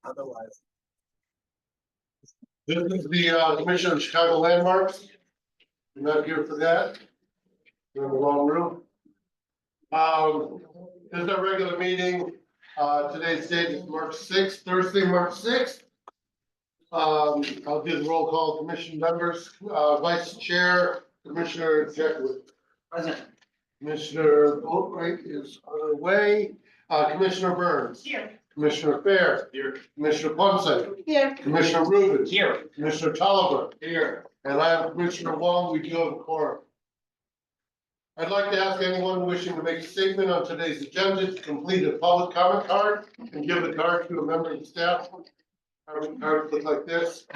Otherwise. This is the Commission of Chicago Landmarks. I'm not here for that. You're in the wrong room. This is our regular meeting. Today's date is March 6th, Thursday, March 6th. I'll do the roll call. Commission members, Vice Chair, Commissioner Jekyll. Present. Commissioner Boatwright is on her way. Commissioner Burns. Here. Commissioner Fair. Here. Commissioner Punson. Here. Commissioner Rubin. Here. Commissioner Tolliver. Here. And I am Commissioner Wong. We do have a quorum. I'd like to ask anyone wishing to make a statement on today's agenda to complete a public comment card and give the card to a member of the staff. Our cards look like this.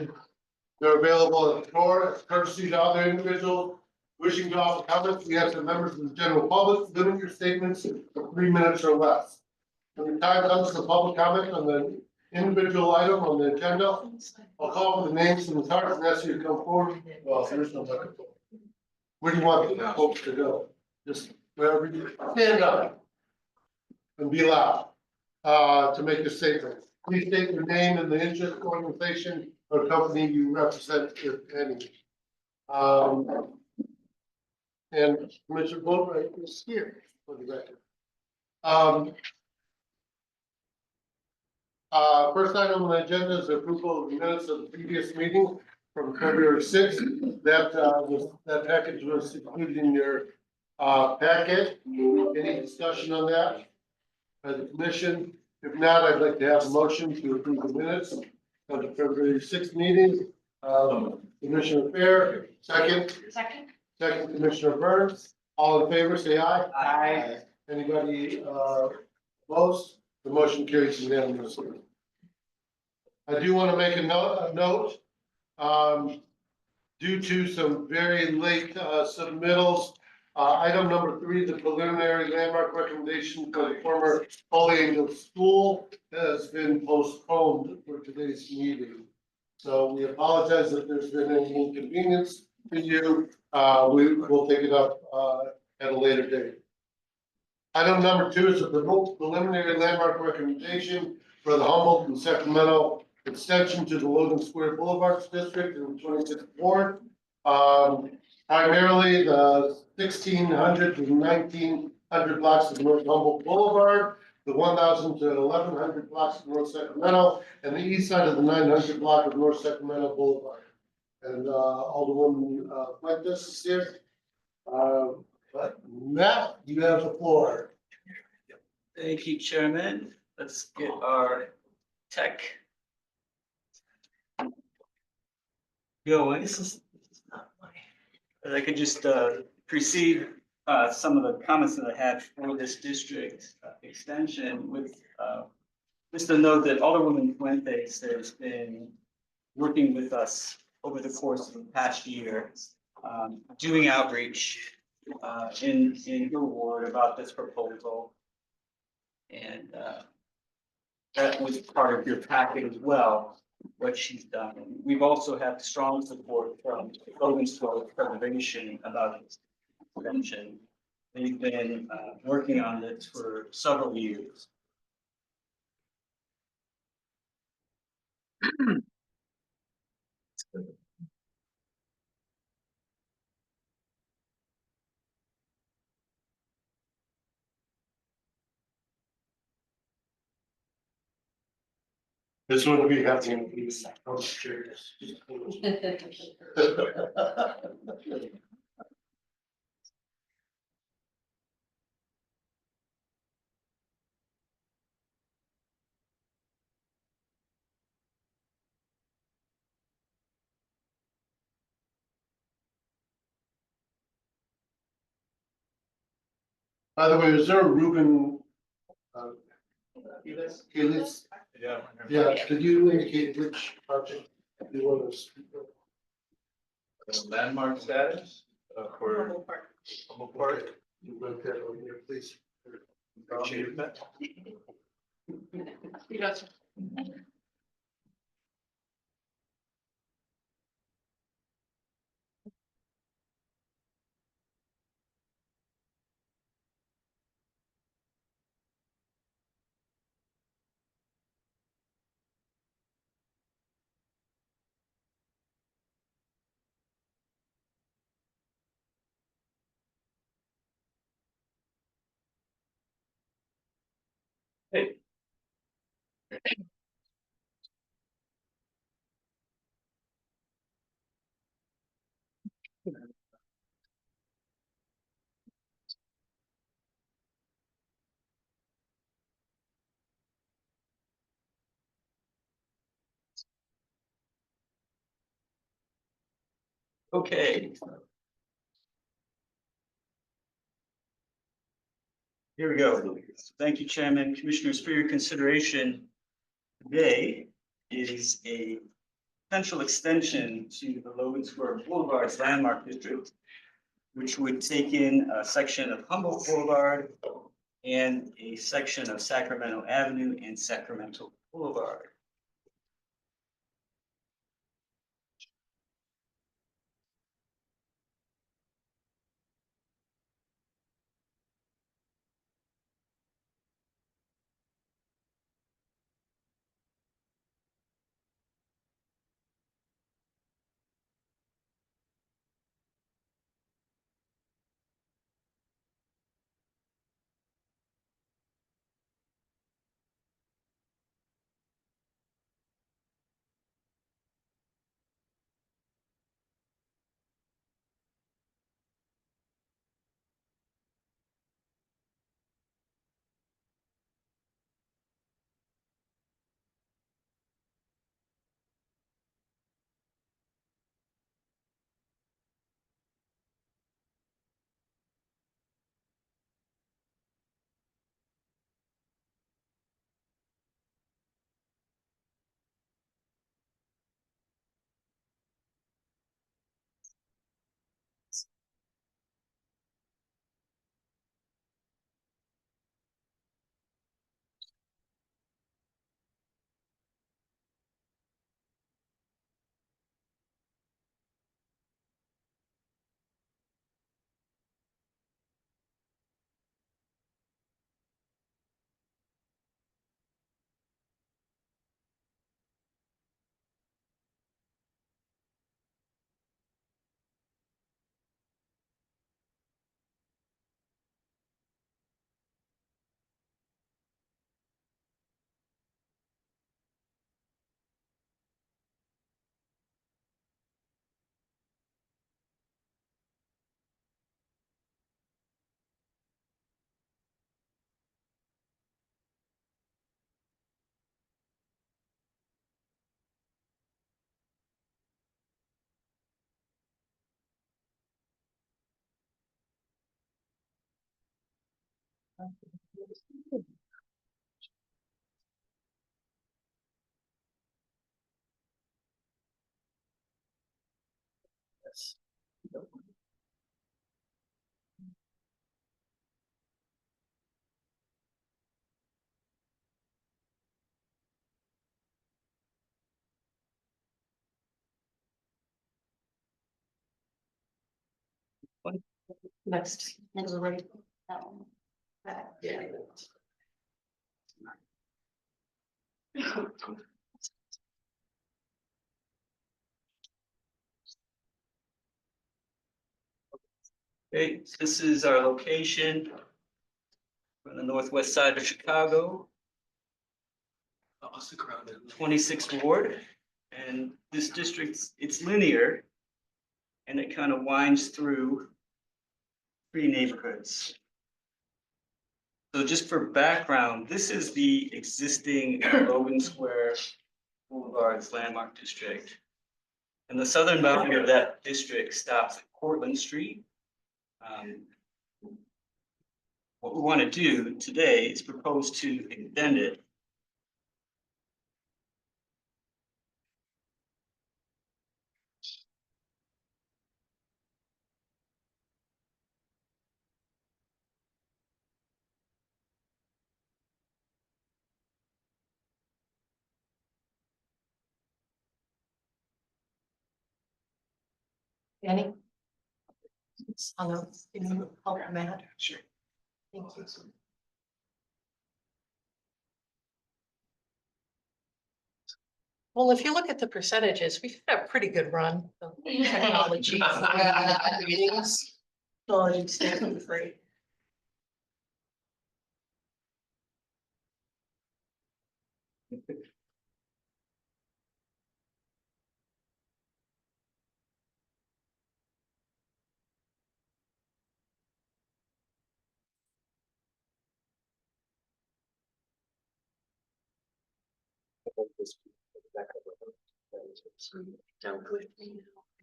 They're available at the door as courtesy to other individuals wishing to offer comments. We have some members of the general public. Limit your statements to 3 minutes or less. When the time comes to public comment on the individual item on the agenda, I'll call for the names and the cards and ask you to come forward. Well, there's no microphone. Where do you want the folks to go? Just wherever you stand up and be loud to make a statement. Please state your name and the interest organization or company you represent, if any. And Commissioner Boatwright is here for the record. First item on the agenda is approval of the minutes of the previous meeting from February 6th. That package was included in your packet. Any discussion on that by the commission? If not, I'd like to have a motion to approve the minutes of the February 6th meeting. Commissioner Fair, second. Second, Commissioner Burns. All in favor, say aye. Aye. Anybody opposed? The motion carries unanimously. I do want to make a note. Due to some very late submittals, item number 3, the preliminary landmark recommendation for the former Holy Angel School has been postponed for today's meeting. So we apologize if there's been any inconvenience to you. We will take it up at a later date. Item number 2 is a preliminary landmark recommendation for the Humboldt and Sacramento extension to the Logan Square Boulevard District in the 26th Ward. Primarily the 1600 to 1900 blocks of North Humboldt Boulevard, the 1000 to 1100 blocks of North Sacramento, and the east side of the 900 block of North Sacramento Boulevard. And Alderwoman Fuentes is here. But Matt, you have the floor. Thank you, Chairman. Let's get our tech going. This is not my. I could just precede some of the comments that I had for this district extension with just to note that Alderwoman Fuentes has been working with us over the course of the past year, doing outreach in your ward about this proposal. And that was part of your packet as well, what she's done. And we've also had strong support from Logan Square Preservation about this extension. They've been working on this for several years. This one we have to use. I'm serious. By the way, is there a Ruben? Helix? Yeah. Yeah, could you indicate which project you want to speak of? Landmark status for Humboldt Park. You wrote that over here, please. Appreciate that. Okay. Here we go. Thank you, Chairman. Commissioners, for your consideration today is a potential extension to the Logan Square Boulevard's landmark district, which would take in a section of Humboldt Boulevard and a section of Sacramento Avenue and Sacramento Boulevard. Yes. Next, next right. Yeah. Okay, so this is our location on the northwest side of Chicago. 26th Ward, and this district, it's linear, and it kind of winds through three neighborhoods. So just for background, this is the existing Logan Square Boulevard's landmark district. And the southern boundary of that district stops at Cortlandt Street. What we want to do today is propose to extend it. Danny? On the, can you help Matt? Sure. Thank you. Well, if you look at the percentages, we've had a pretty good run of technology. Meetings. Technology standard free.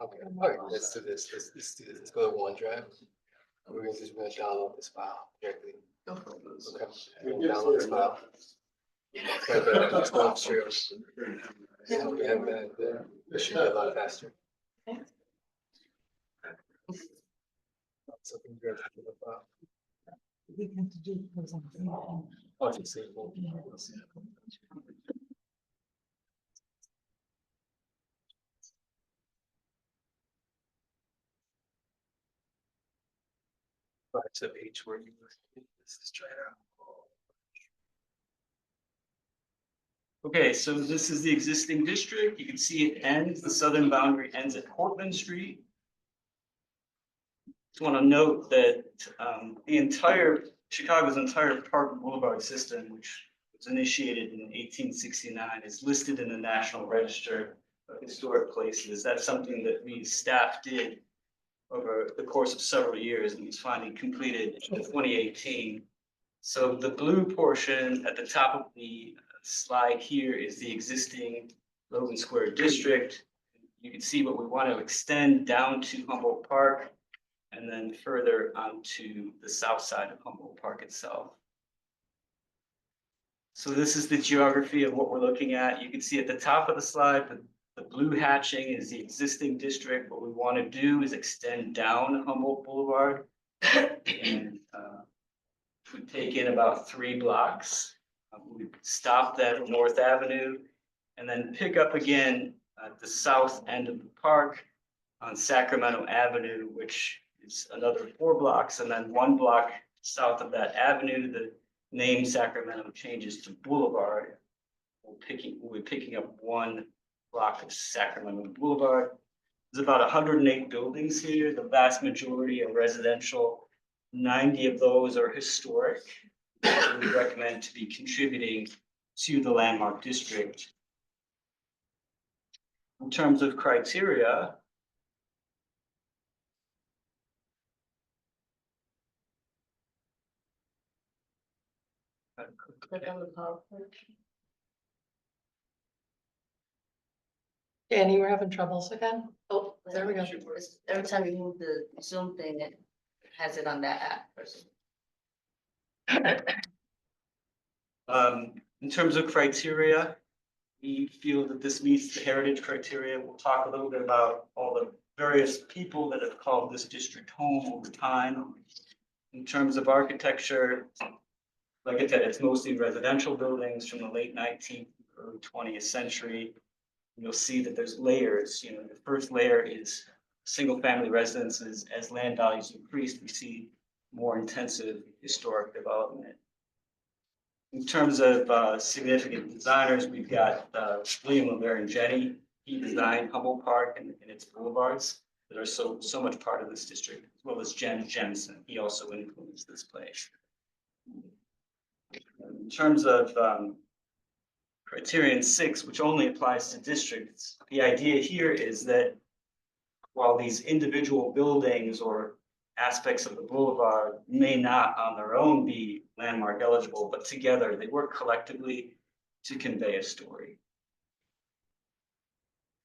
Okay, all right, let's do this, let's do this, let's go to OneDrive. We're gonna download this file directly. Okay, we're gonna download this file. Let's go upstairs. Yeah, we have that, it should be a lot faster. Something good to the file. Oh, it's example. Back to the page where you, let's just try it out. Okay, so this is the existing district. You can see it ends, the southern boundary ends at Portland Street. Just want to note that Chicago's entire Park Boulevard system, which was initiated in 1869, is listed in the National Register of Historic Places. That's something that we staff did over the course of several years and was finally completed in 2018. So the blue portion at the top of the slide here is the existing Logan Square district. You can see what we want to extend down to Humboldt Park and then further onto the south side of Humboldt Park itself. So this is the geography of what we're looking at. You can see at the top of the slide, the blue hatching is the existing district. What we want to do is extend down Humboldt Boulevard. And we take in about 3 blocks. We stop at North Avenue and then pick up again at the south end of the park on Sacramento Avenue, which is another 4 blocks. And then 1 block south of that avenue, the name Sacramento changes to Boulevard. We'll be picking up 1 block of Sacramento Boulevard. There's about 108 buildings here. The vast majority are residential. 90 of those are historic. We recommend to be contributing to the landmark district. In terms of criteria, Click on the PowerPoint. Danny, we're having troubles again. Oh, there we go. Every time you move the Zoom thing, it has it on that app. in terms of criteria, we feel that this meets the heritage criteria. We'll talk a little bit about all the various people that have called this district home over time. In terms of architecture, like I said, it's mostly residential buildings from the late 19th, early 20th century. You'll see that there's layers. The first layer is single-family residences. As land values increase, we see more intensive historic development. In terms of significant designers, we've got William LeBaron-Jenney. He designed Humboldt Park and its boulevards that are so much part of this district, as well as Jen Jensen. He also influenced this place. In terms of criterion 6, which only applies to districts, the idea here is that while these individual buildings or aspects of the boulevard may not on their own be landmark eligible, but together they work collectively to convey a story.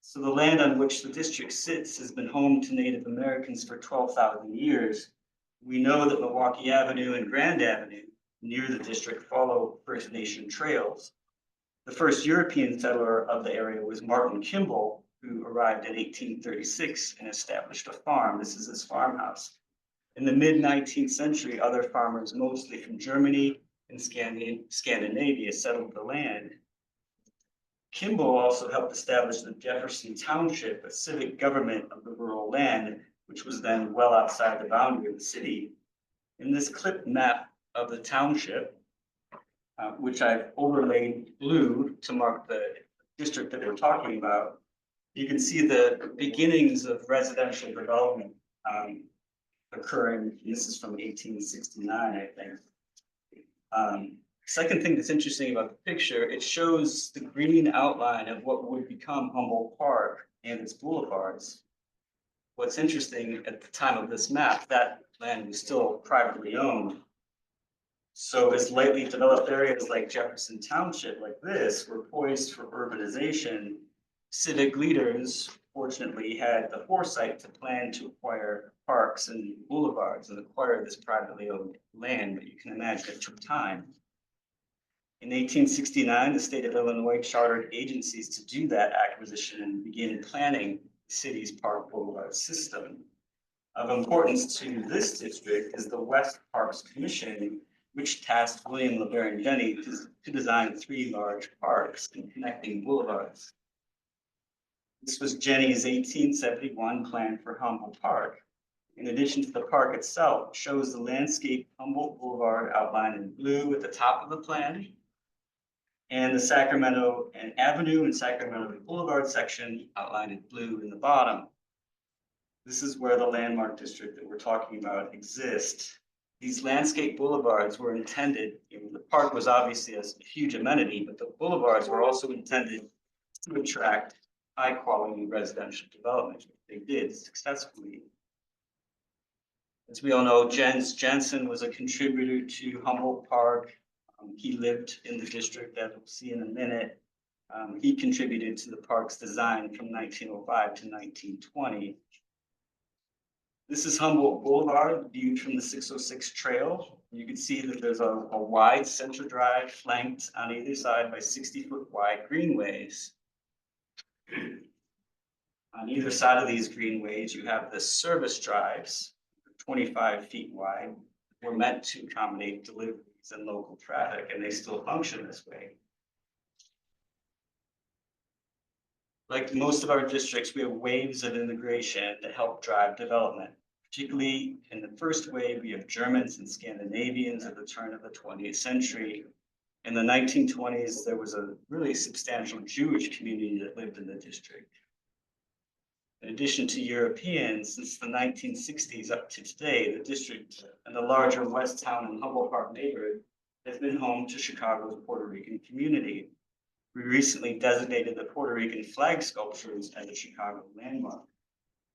So the land on which the district sits has been home to Native Americans for 12,000 years. We know that Milwaukee Avenue and Grand Avenue near the district follow First Nation trails. The first European settler of the area was Martin Kimball, who arrived in 1836 and established a farm. This is his farmhouse. In the mid-19th century, other farmers, mostly from Germany and Scandinavia, settled the land. Kimball also helped establish the Jefferson Township, a civic government of the rural land, which was then well outside the boundary of the city. In this clipped map of the township, which I've overlaid blue to mark the district that we're talking about, you can see the beginnings of residential development occurring. This is from 1869, I think. Second thing that's interesting about the picture, it shows the green outline of what would become Humboldt Park and its boulevards. What's interesting, at the time of this map, that land was still privately owned. So as lightly developed areas like Jefferson Township like this were poised for urbanization, civic leaders fortunately had the foresight to plan to acquire parks and boulevards and acquire this privately owned land, but you can imagine it took time. In 1869, the state of Illinois chartered agencies to do that acquisition and began planning the city's park boulevard system. Of importance to this district is the West Parks Commission, which tasked William LeBaron Jenney to design 3 large parks and connecting boulevards. This was Jenney's 1871 plan for Humboldt Park. In addition to the park itself, shows the landscape Humboldt Boulevard outlined in blue at the top of the plan, and the Sacramento and Avenue and Sacramento Boulevard section outlined in blue in the bottom. This is where the landmark district that we're talking about exists. These landscape boulevards were intended, the park was obviously a huge amenity, but the boulevards were also intended to attract high quality residential development. They did successfully. As we all know, Jens Jensen was a contributor to Humboldt Park. He lived in the district, as we'll see in a minute. He contributed to the park's design from 1905 to 1920. This is Humboldt Boulevard viewed from the 606 trail. You can see that there's a wide center drive flanked on either side by 60-foot wide greenways. On either side of these greenways, you have the service drives, 25 feet wide, were meant to accommodate deliveries and local traffic, and they still function this way. Like most of our districts, we have waves of immigration that help drive development. Particularly in the first wave, we have Germans and Scandinavians at the turn of the 20th century. In the 1920s, there was a really substantial Jewish community that lived in the district. In addition to Europeans, since the 1960s up to today, the district and the larger Westtown and Humboldt Park neighborhood has been home to Chicago's Puerto Rican community. We recently designated the Puerto Rican flag sculptures as a Chicago landmark.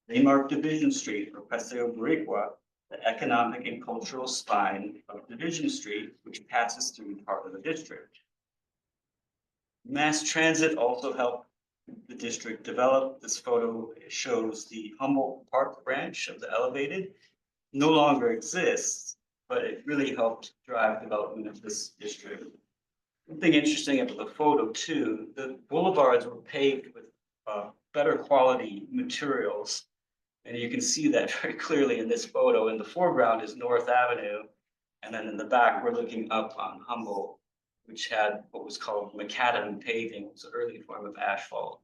They mark Division Street, or Paseo Boricua, the economic and cultural spine of Division Street, which passes through part of the district. Mass transit also helped the district develop. This photo shows the Humboldt Park branch of the elevated. No longer exists, but it really helped drive development of this district. One thing interesting about the photo too, the boulevards were paved with better quality materials. And you can see that very clearly in this photo. In the foreground is North Avenue. And then in the back, we're looking up on Humboldt, which had what was called macadam paving. It was an early form of asphalt.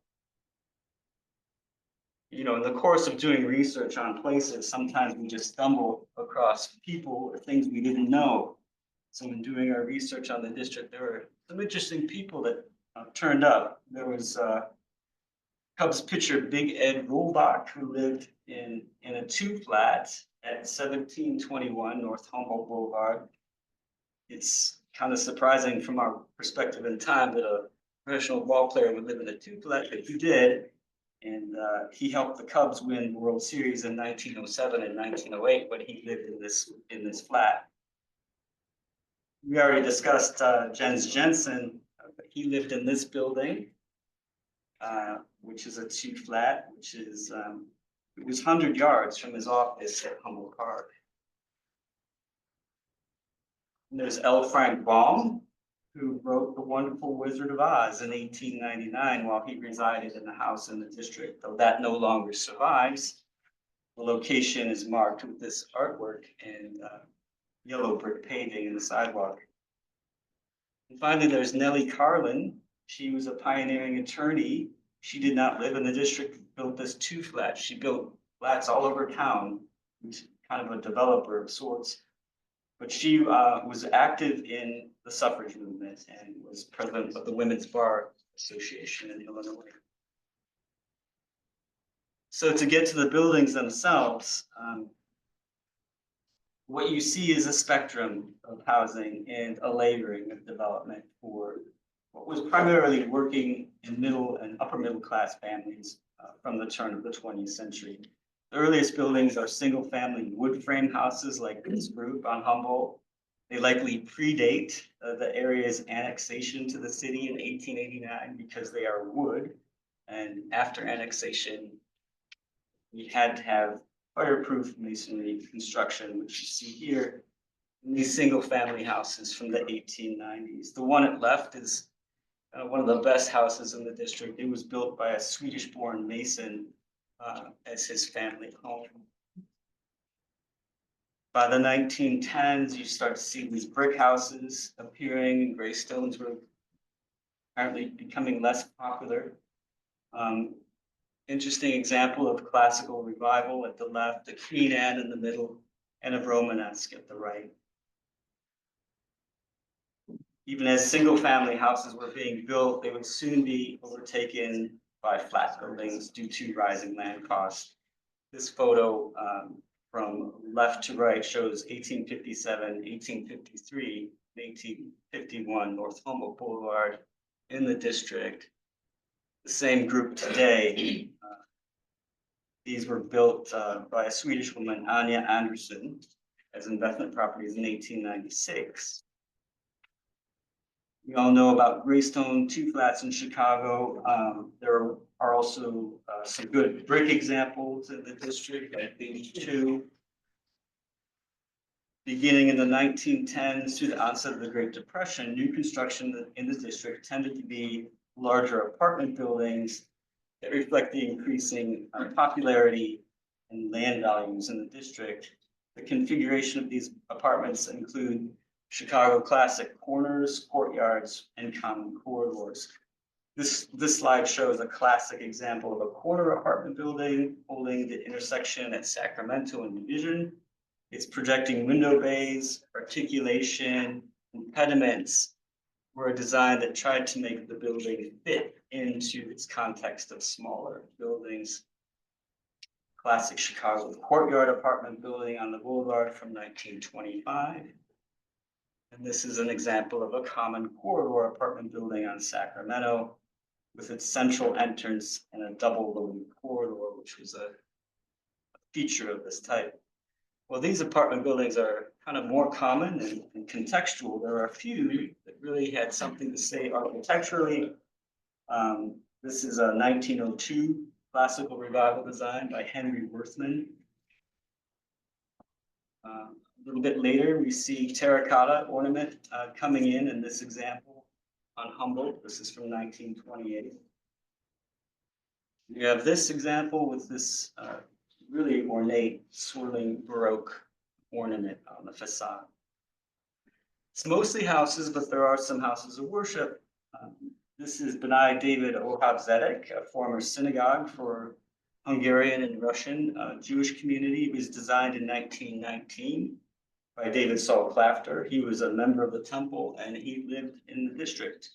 You know, in the course of doing research on places, sometimes we just stumble across people or things we didn't know. So in doing our research on the district, there were some interesting people that turned up. There was Cubs pitcher Big Ed Rulbach, who lived in a 2-flat at 1721 North Humboldt Boulevard. It's kind of surprising from our perspective in time that a professional ball player would live in a 2-flat, but he did. And he helped the Cubs win the World Series in 1907 and 1908 when he lived in this flat. We already discussed Jens Jensen. He lived in this building, which is a 2-flat, which is it was 100 yards from his office at Humboldt Park. And there's L. Frank Baum, who wrote The Wonderful Wizard of Oz in 1899 while he resided in the house in the district, though that no longer survives. The location is marked with this artwork and yellow brick paving in the sidewalk. And finally, there's Nellie Carlin. She was a pioneering attorney. She did not live in the district, built this 2-flat. She built flats all over town, kind of a developer of sorts. But she was active in the suffrage movement and was president of the Women's Bar Association in Illinois. So to get to the buildings themselves, what you see is a spectrum of housing and a layering of development for what was primarily working in middle and upper middle class families from the turn of the 20th century. The earliest buildings are single family wood frame houses like this group on Humboldt. They likely predate the area's annexation to the city in 1889 because they are wood. And after annexation, we had to have fireproof masonry construction, which you see here. In these single-family houses from the 1890s. The one at left is one of the best houses in the district. It was built by a Swedish-born mason as his family home. By the 1910s, you start to see these brick houses appearing, and gray stones were apparently becoming less popular. Interesting example of classical revival at the left, the Queen Anne in the middle, and a Romanesque at the right. Even as single-family houses were being built, they would soon be overtaken by flat buildings due to rising land costs. This photo from left to right shows 1857, 1853, 1851 North Humboldt Boulevard in the district. The same group today. These were built by a Swedish woman, Anja Andersson, as investment properties in 1896. We all know about Greystone, two flats in Chicago. There are also some good brick examples in the district, like these two. Beginning in the 1910s through the onset of the Great Depression, new construction in the district tended to be larger apartment buildings that reflect the increasing popularity and land values in the district. The configuration of these apartments include Chicago classic corners, courtyards, and common corridors. This slide shows a classic example of a corner apartment building holding the intersection at Sacramento and Division. Its projecting window bays, articulation, impediments were a design that tried to make the building fit into its context of smaller buildings. Classic Chicago courtyard apartment building on the boulevard from 1925. And this is an example of a common corridor apartment building on Sacramento with its central entrance and a double loading corridor, which was a feature of this type. Well, these apartment buildings are kind of more common and contextual. There are a few that really had something to say architecturally. This is a 1902 classical revival design by Henry Worthman. A little bit later, we see terracotta ornament coming in this example on Humboldt. This is from 1928. You have this example with this really ornate swirling Baroque ornament on the facade. It's mostly houses, but there are some houses of worship. This is B'nai David Ohab Zedek, a former synagogue for Hungarian and Russian Jewish community. It was designed in 1919 by David Saul Clafter. He was a member of the temple and he lived in the district,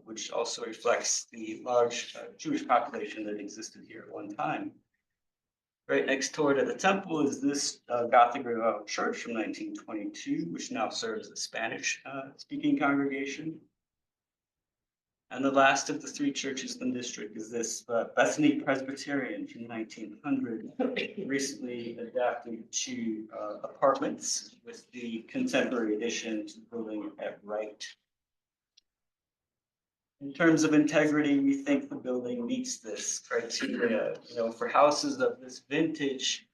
which also reflects the large Jewish population that existed here at one time. Right next door to the temple is this Gothic Revival church from 1922, which now serves the Spanish speaking congregation. And the last of the three churches in the district is this Bethany Presbyterian from 1900, recently adapted to apartments with the contemporary addition to the building at right. In terms of integrity, we think the building meets this criteria. You know, for houses of this vintage,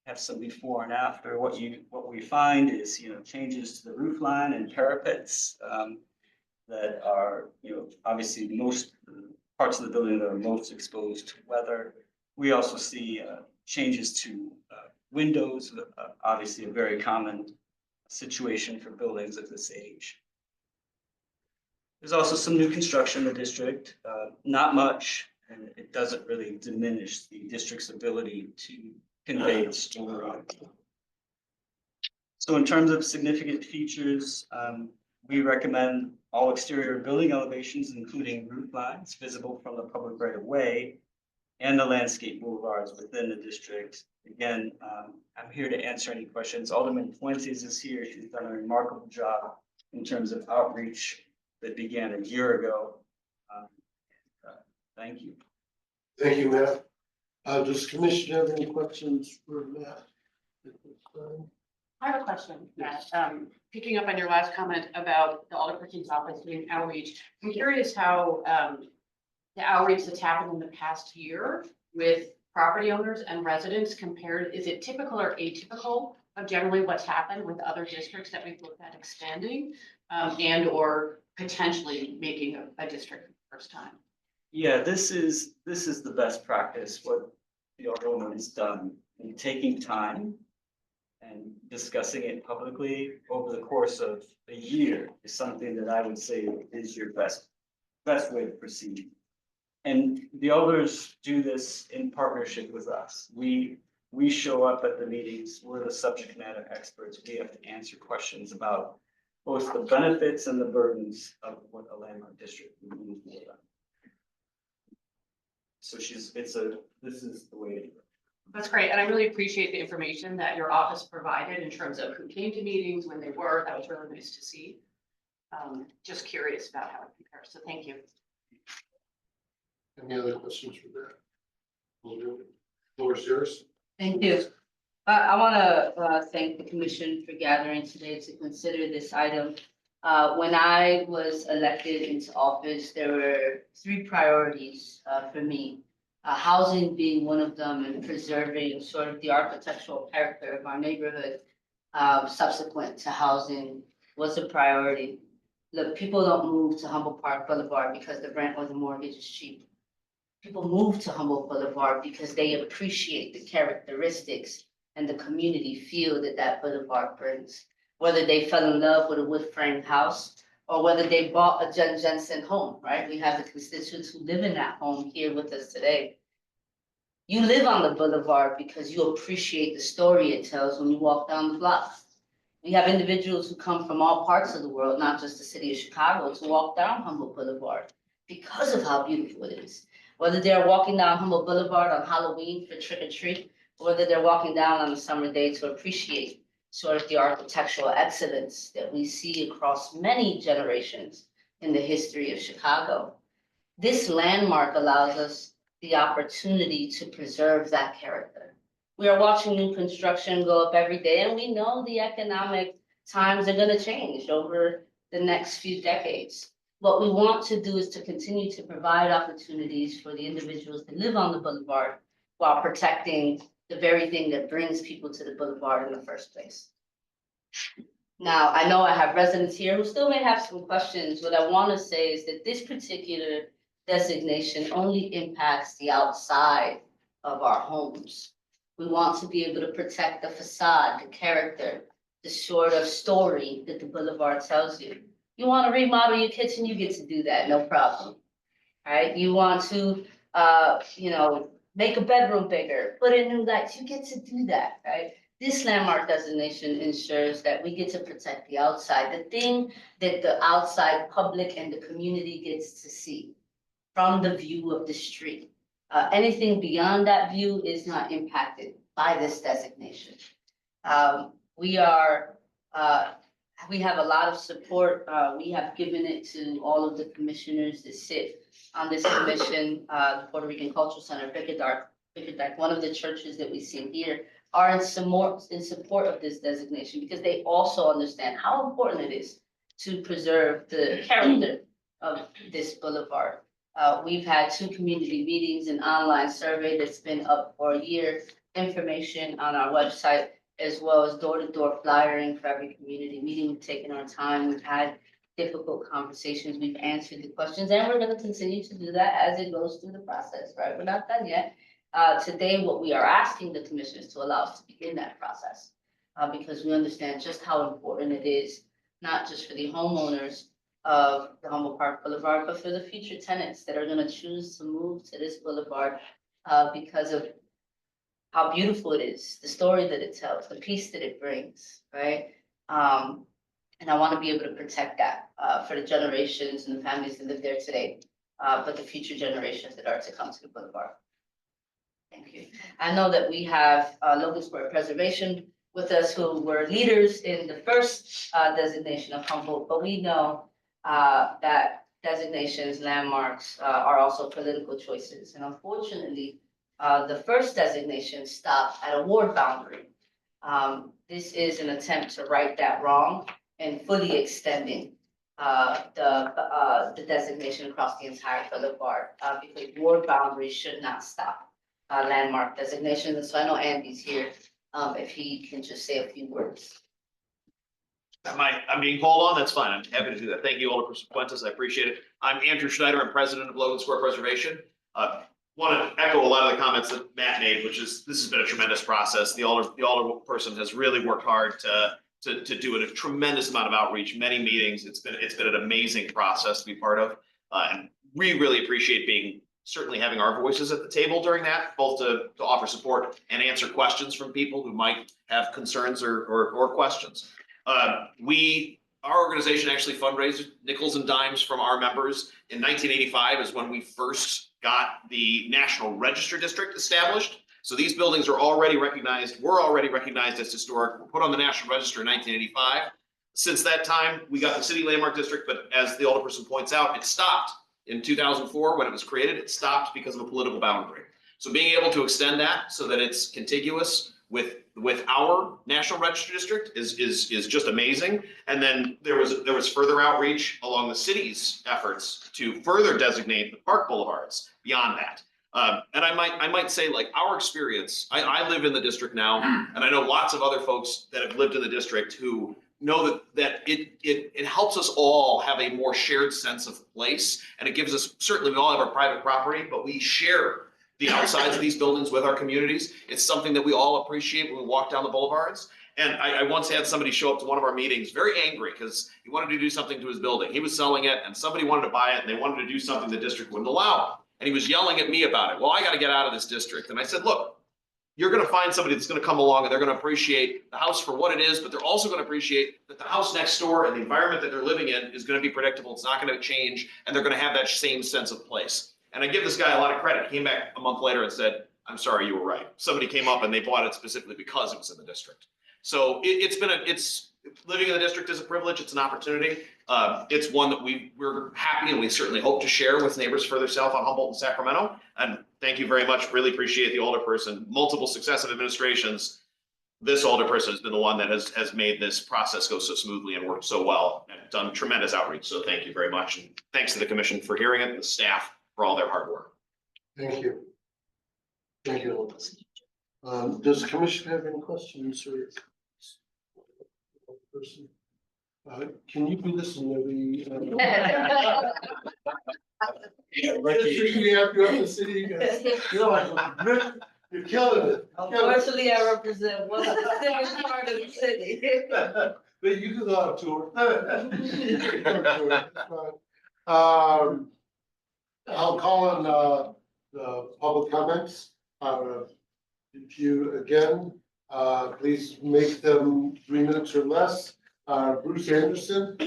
have some before and after. What we find is, you know, changes to the roof line and parapets that are, you know, obviously most parts of the building that are most exposed to weather. We also see changes to windows, obviously a very common situation for buildings of this age. There's also some new construction in the district, not much, and it doesn't really diminish the district's ability to convey its story. So in terms of significant features, we recommend all exterior building elevations, including roof lines visible from the public right of way and the landscape boulevards within the district. Again, I'm here to answer any questions. Alderman Fuentes is here. She's done a remarkable job in terms of outreach that began a year ago. Thank you. Thank you, Matt. Does the commission have any questions for Matt? I have a question, Matt. Picking up on your last comment about the Alderperson's office doing outreach, I'm curious how, the outreach that's happened in the past year with property owners and residents compared, is it typical or atypical of generally what's happened with other districts that we've looked at expanding, and or potentially making a district for the first time? Yeah, this is the best practice, what the Alderwoman has done in taking time and discussing it publicly over the course of a year is something that I would say is your best way to proceed. And the elders do this in partnership with us. We show up at the meetings, we're the subject matter experts. We have to answer questions about both the benefits and the burdens of what a landmark district would mean for them. So this is the way to do it. That's great, and I really appreciate the information that your office provided in terms of who came to meetings, when they were. That was really nice to see. Just curious about how it compares, so thank you. Any other questions for that? Floor is yours. Thank you. I want to thank the commission for gathering today to consider this item. When I was elected into office, there were 3 priorities for me. Housing being one of them, and preserving sort of the architectural character of our neighborhood subsequent to housing was a priority. Look, people don't move to Humboldt Park Boulevard because the rent or the mortgage is cheap. People move to Humboldt Boulevard because they appreciate the characteristics and the community feel that that boulevard brings. Whether they fell in love with a wood frame house or whether they bought a Jen Jensen home, right? We have the constituents who live in that home here with us today. You live on the boulevard because you appreciate the story it tells when you walk down the block. We have individuals who come from all parts of the world, not just the city of Chicago, to walk down Humboldt Boulevard because of how beautiful it is. Whether they're walking down Humboldt Boulevard on Halloween for trick or treat, or whether they're walking down on a summer day to appreciate sort of the architectural excellence that we see across many generations in the history of Chicago. This landmark allows us the opportunity to preserve that character. We are watching new construction go up every day, and we know the economic times are going to change over the next few decades. What we want to do is to continue to provide opportunities for the individuals that live on the boulevard while protecting the very thing that brings people to the boulevard in the first place. Now, I know I have residents here who still may have some questions. What I want to say is that this particular designation only impacts the outside of our homes. We want to be able to protect the facade, the character, the sort of story that the boulevard tells you. You want to remodel your kitchen, you get to do that, no problem. Right? You want to, make a bedroom bigger, put in new lights, you get to do that, right? This landmark designation ensures that we get to protect the outside, the thing that the outside public and the community gets to see from the view of the street. Anything beyond that view is not impacted by this designation. We have a lot of support. We have given it to all of the commissioners that sit on this commission, the Puerto Rican Cultural Center, Pico Dyke, one of the churches that we see here, are in support of this designation because they also understand how important it is to preserve the character of this boulevard. We've had 2 community meetings, an online survey that's been up for a year, information on our website, as well as door-to-door flyering for every community meeting. We've taken our time, we've had difficult conversations, we've answered the questions, and we're going to continue to do that as it goes through the process, right? We're not done yet. Today, what we are asking the commissioners to allow us to begin that process, because we understand just how important it is, not just for the homeowners of the Humboldt Park Boulevard, but for the future tenants that are going to choose to move to this boulevard because of how beautiful it is, the story that it tells, the peace that it brings, right? And I want to be able to protect that for the generations and the families that live there today, but the future generations that are to come to the boulevard. Thank you. I know that we have Logansport Preservation with us who were leaders in the first designation of Humboldt, but we know that designations, landmarks are also political choices. And unfortunately, the first designation stopped at a ward boundary. This is an attempt to right that wrong and fully extending the designation across the entire boulevard, because ward boundaries should not stop landmark designations. And so I know Andy's here, if he can just say a few words. I'm being called on, that's fine, I'm happy to do that. Thank you, Alderperson Fuentes, I appreciate it. I'm Andrew Schneider, I'm president of Logan Square Preservation. Want to echo a lot of the comments that Matt made, which is, this has been a tremendous process. The alderperson has really worked hard to do a tremendous amount of outreach, many meetings. It's been an amazing process to be part of. And we really appreciate certainly having our voices at the table during that, both to offer support and answer questions from people who might have concerns or questions. Our organization actually fundraised nickels and dimes from our members in 1985 is when we first got the National Register District established. So these buildings were already recognized as historic, were put on the National Register in 1985. Since that time, we got the City Landmark District, but as the alderperson points out, it stopped in 2004 when it was created. It stopped because of a political boundary. So being able to extend that so that it's contiguous with our National Register District is just amazing. And then there was further outreach along the city's efforts to further designate the park boulevards beyond that. And I might say, like, our experience, I live in the district now, and I know lots of other folks that have lived in the district who know that it helps us all have a more shared sense of place. And it gives us, certainly we all have our private property, but we share the outsides of these buildings with our communities. It's something that we all appreciate when we walk down the boulevards. And I once had somebody show up to one of our meetings very angry because he wanted to do something to his building. He was selling it and somebody wanted to buy it and they wanted to do something the district wouldn't allow. And he was yelling at me about it. Well, I got to get out of this district. And I said, look, you're going to find somebody that's going to come along and they're going to appreciate the house for what it is, but they're also going to appreciate that the house next door and the environment that they're living in is going to be predictable. It's not going to change. And they're going to have that same sense of place. And I give this guy a lot of credit. He came back a month later and said, I'm sorry, you were right. Somebody came up and they bought it specifically because it was in the district. So it's living in the district is a privilege. It's an opportunity. It's one that we're happy and we certainly hope to share with neighbors further south on Humboldt and Sacramento. And thank you very much. Really appreciate the alderperson. Multiple successive administrations. This alderperson has been the one that has made this process go so smoothly and worked so well and done tremendous outreach. So thank you very much. And thanks to the commission for hearing it and the staff for all their hard work. Thank you. Thank you. Does the commission have any questions or? Can you do this in every? Strictly after the city. You're like, you're killing it. Unfortunately, I represent one of the civic part of the city. But you can go on a tour. I'll call on the public comments. If you, again, please make them 3 minutes or less. Bruce Anderson.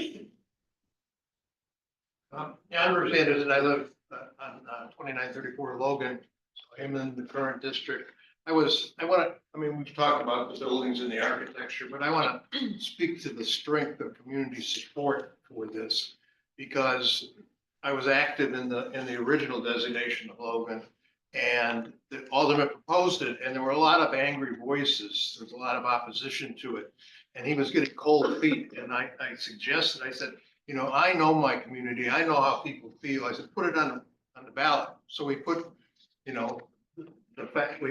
I'm Bruce Anderson. I live on 2934 Logan. So I'm in the current district. We've talked about the buildings and the architecture, but I want to speak to the strength of community support for this because I was active in the original designation of Logan, and the alderman proposed it, and there were a lot of angry voices. There was a lot of opposition to it, and he was getting cold feet. And I suggested, I said, I know my community. I know how people feel. I said, put it on the ballot. So we put, we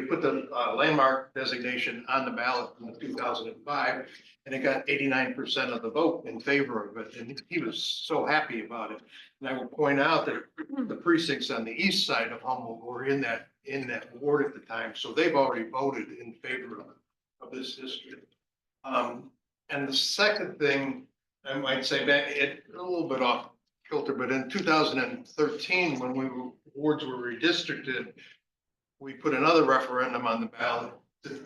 put the landmark designation on the ballot in 2005, and it got 89% of the vote in favor of it. And he was so happy about it. And I will point out that the precincts on the east side of Humboldt were in that ward at the time. So they've already voted in favor of this district. And the second thing I might say, back a little bit off kilter, but in 2013, when wards were redistricted, we put another referendum on the ballot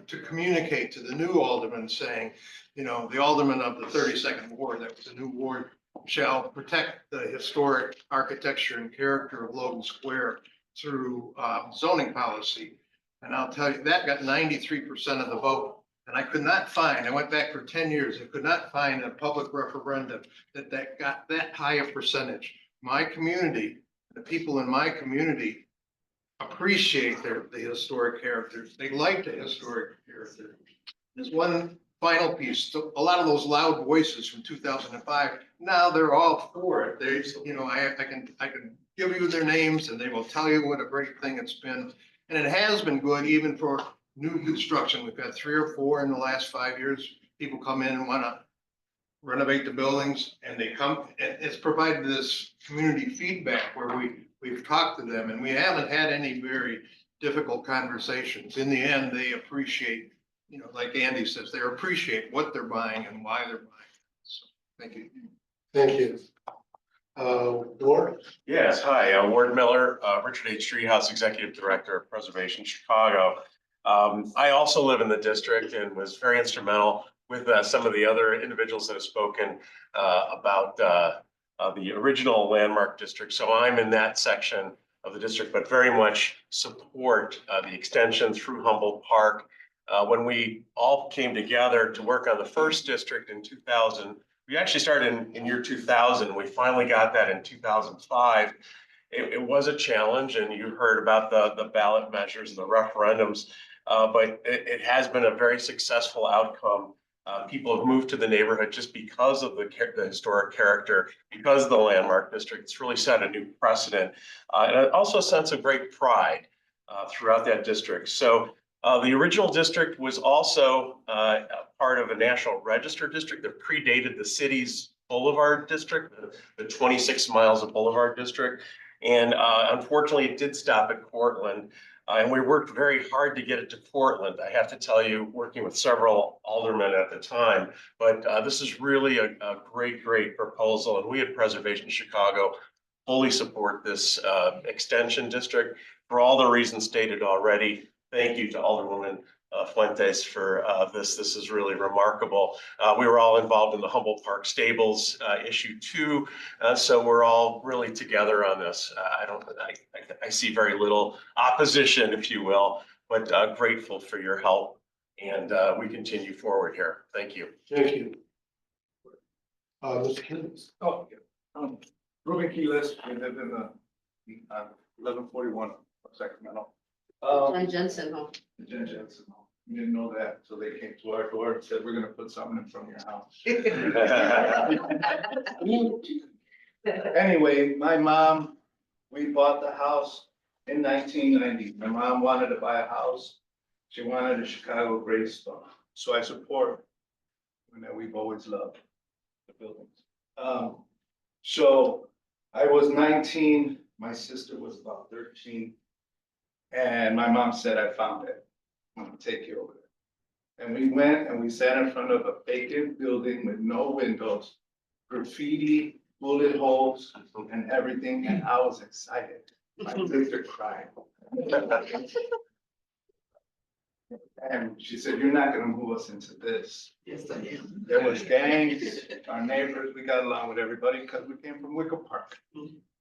to communicate to the new aldermen saying, the alderman of the 32nd ward, that was a new ward, shall protect the historic architecture and character of Logan Square through zoning policy. And I'll tell you, that got 93% of the vote. And I could not find, I went back for 10 years, I could not find a public referendum that got that high a percentage. My community, the people in my community appreciate the historic characters. They like the historic character. there's one final piece. So a lot of those loud voices from 2005, now they're all for it. There's, you know, I can give you their names and they will tell you what a great thing it's been. And it has been good even for new construction. We've had 3 or 4 in the last 5 years. People come in and want to renovate the buildings and they come, it's provided this community feedback where we've talked to them and we haven't had any very difficult conversations. In the end, they appreciate, you know, like Andy says, they appreciate what they're buying and why they're buying. So, thank you. Thank you. Ward? Yes, hi, Ward Miller, Richard H. Treehouse Executive Director of Preservation Chicago. I also live in the district and was very instrumental with some of the other individuals that have spoken about the original landmark district. So I'm in that section of the district, but very much support the extension through Humboldt Park. When we all came together to work on the first district in 2000, we actually started in year 2000. We finally got that in 2005. It was a challenge, and you heard about the ballot measures and the referendums, but it has been a very successful outcome. People have moved to the neighborhood just because of the historic character, because of the landmark district. It's really set a new precedent, and also a sense of great pride throughout that district. So the original district was also part of a National Register district that predated the city's Boulevard district, the 26 miles of Boulevard district. And unfortunately, it did stop at Cortland. And we worked very hard to get it to Portland. I have to tell you, working with several aldermen at the time, but this is really a great proposal. And we at Preservation Chicago fully support this extension district for all the reasons stated already. Thank you to Alderwoman Fuentes for this. This is really remarkable. We were all involved in the Humboldt Park Stables issue 2, so we're all really together on this. I see very little opposition, if you will, but grateful for your help, and we continue forward here. Thank you. Thank you. Mr. Kennedy? Oh, yeah. Ruben Keyless, we live in the 1141 Sacramento. John Jensen, huh? Jen Jensen, we didn't know that, so they came to our door and said, we're gonna put something in front of your house. Anyway, my mom, we bought the house in 1990. My mom wanted to buy a house. She wanted a Chicago gravestone, so I support, you know, we've always loved the buildings. So I was 19, my sister was about 13. And my mom said, I found it. I'm gonna take you over there. And we went and we sat in front of a vacant building with no windows, graffiti, bullet holes and everything. And I was excited. My sister cried. And she said, you're not gonna move us into this. Yes, I am. There was gangs, our neighbors, we got along with everybody because we came from Wicker Park.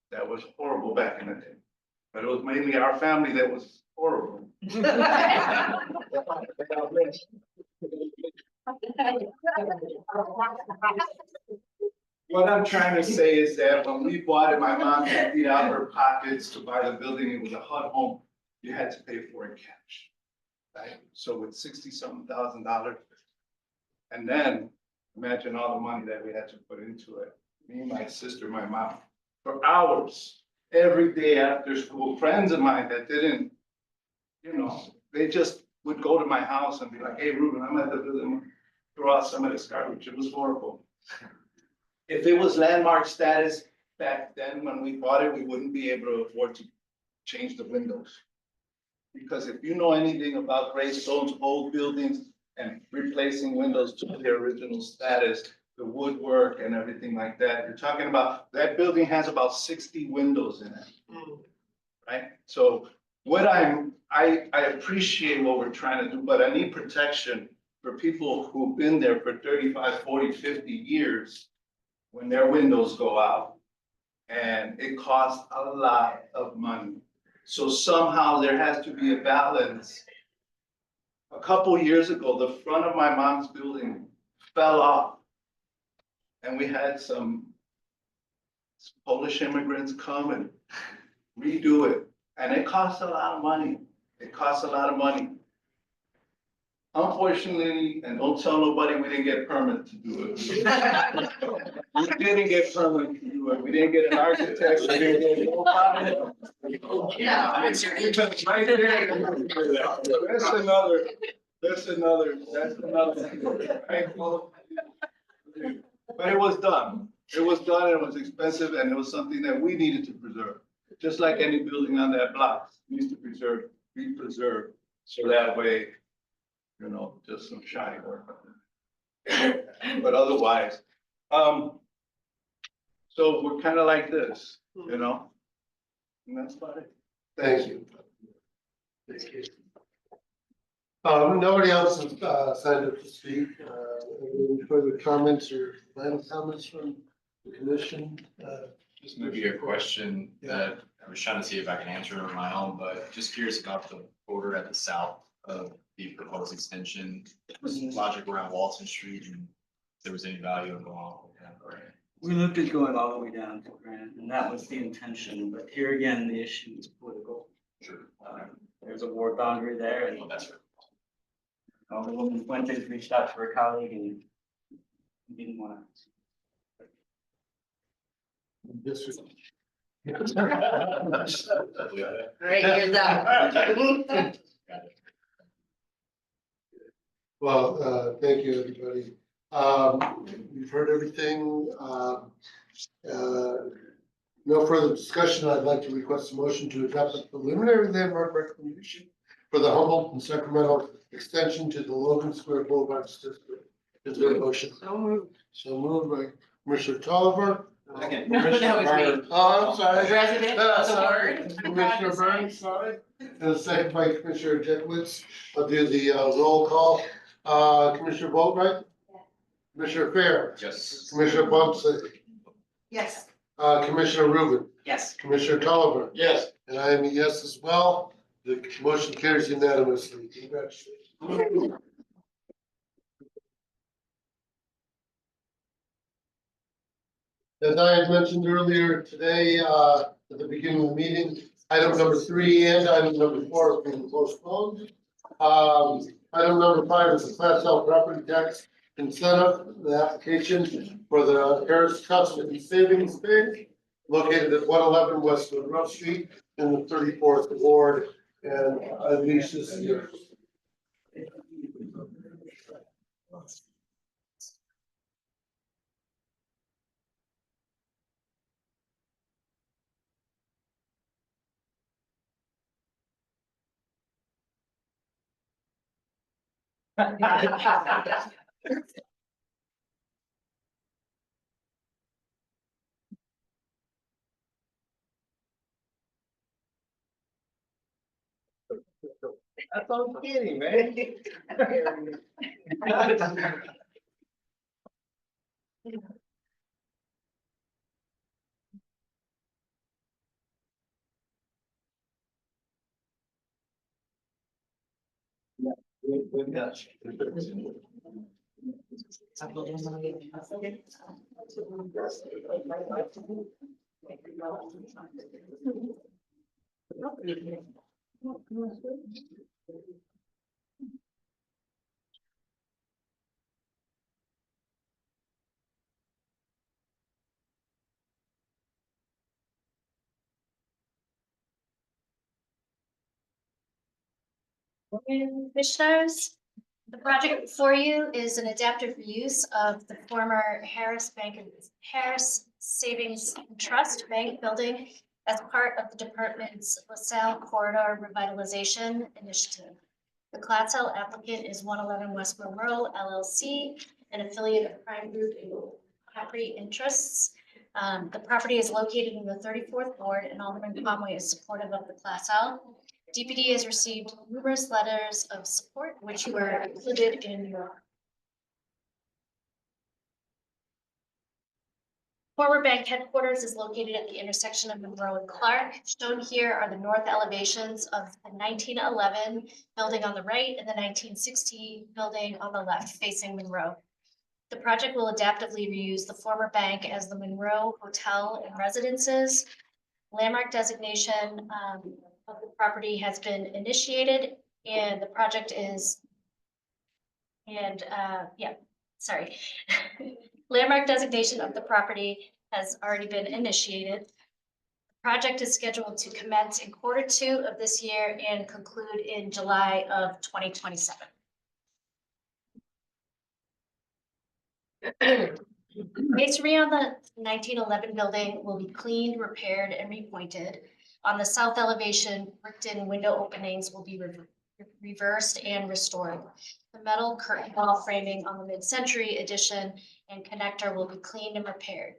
That was horrible back in the day. But it was mainly our family that was horrible. What I'm trying to say is that when we bought it, my mom emptied out her pockets to buy the building. It was a HUD home. You had to pay for it cash. Right? So with $60-something thousand, and then imagine all the money that we had to put into it. Me, my sister, my mom, for hours. Every day after school, friends of mine that didn't, you know, they just would go to my house and be like, hey, Ruben, I'm at the building, throw out some of this garbage. It was horrible. If it was landmark status back then, when we bought it, we wouldn't be able to afford to change the windows. Because if you know anything about gravestones, old buildings, and replacing windows to their original status, the woodwork and everything like that. You're talking about, that building has about 60 windows in it. Right? So what I appreciate what we're trying to do, but I need protection for people who've been there for 35, 40, 50 years when their windows go out. And it costs a lot of money. So somehow there has to be a balance. A couple years ago, the front of my mom's building fell off. And we had some Polish immigrants come and redo it. And it costs a lot of money. It costs a lot of money. Unfortunately, and don't tell nobody we didn't get permit to do it. We didn't get permit to do it. We didn't get an architect. We didn't get nobody. Yeah. Right there. That's another, right? But it was done. It was done, it was expensive, and it was something that we needed to preserve. Just like any building on that block needs to be preserved, so that way, you know, just some shiny work. But otherwise, so we're kind of like this, you know? And that's about it. Thank you. Nobody else has signed up to speak. Any further comments or final comments from the commission? Just maybe a question that I was trying to see if I can answer on my own, but just curious about the border at the south of the proposed extension. What's the logic around Walton Street and if there was any value in going on with that, right? We looked at going all the way down to Grant, and that was the intention, but here again, the issue is political. Sure. There's a ward boundary there, and Well, that's right. Alderwoman Fuentes reached out to her colleague and didn't want to. This is- Right, here's that. Well, thank you, everybody. We've heard everything. No further discussion. I'd like to request a motion to adopt the preliminary landmark recommendation for the Humboldt and Sacramento extension to the Logan Square Boulevard District. Is there a motion? So moved. So moved by Commissioner Tolliver. Second. No, that was me. Oh, I'm sorry. Resident of the Sorry. ward. Commissioner Burns, sorry. And a second by Commissioner Jenkins. I'll do the roll call. Commissioner Boatright? Commissioner Fair? Yes. Commissioner Bumpson? Yes. Commissioner Rubin? Yes. Commissioner Tolliver? Yes. And I am a yes as well. The motion carries unanimously. Congratulations. As I had mentioned earlier today, at the beginning of the meeting, item number 3 and item number 4 have been postponed. Item number 5 is the Class L property tax incentive, the application for the Harris Trust and Savings Bank located at 111 West Monroe Street in the 34th Ward, and Alicia is here. That's all I'm kidding, man. Commissioners, the project before you is an adaptive reuse of the former Harris Savings and Trust Bank building as part of the department's LaSalle Corridor Revitalization Initiative. The Class L applicant is 111 West Monroe LLC, an affiliate of Prime Group and Capri Interests. The property is located in the 34th Ward, and Alderman Conway is supportive of the Class L. DPD has received numerous letters of support, which were included in your former bank headquarters is located at the intersection of Monroe and Clark. Shown here are the north elevations of the 1911 building on the right and the 1960 building on the left facing Monroe. The project will adaptively reuse the former bank as the Monroe Hotel and Residences. Landmark designation of the property has been initiated, and the project is And, yeah, sorry. Landmark designation of the property has already been initiated. Project is scheduled to commence in Q2 of this year and conclude in July of 2027. Masonry on the 1911 building will be cleaned, repaired, and repointed. On the south elevation, bricked-in window openings will be reversed and restored. The metal curtain wall framing on the mid-century addition and connector will be cleaned and repaired.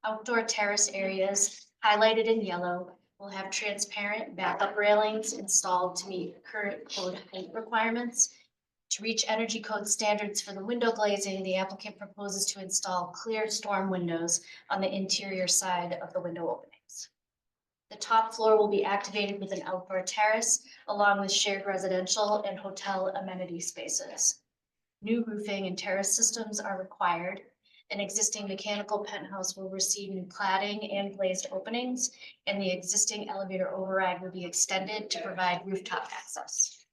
Outdoor terrace areas highlighted in yellow will have transparent backup railings installed to meet current code height requirements. To reach energy code standards for the window glazing, the applicant proposes to install clear storm windows on the interior side of the window openings. The top floor will be activated with an outdoor terrace along with shared residential and hotel amenity spaces. New roofing and terrace systems are required. An existing mechanical penthouse will receive new cladding and glazed openings, and the existing elevator override will be extended to provide rooftop access.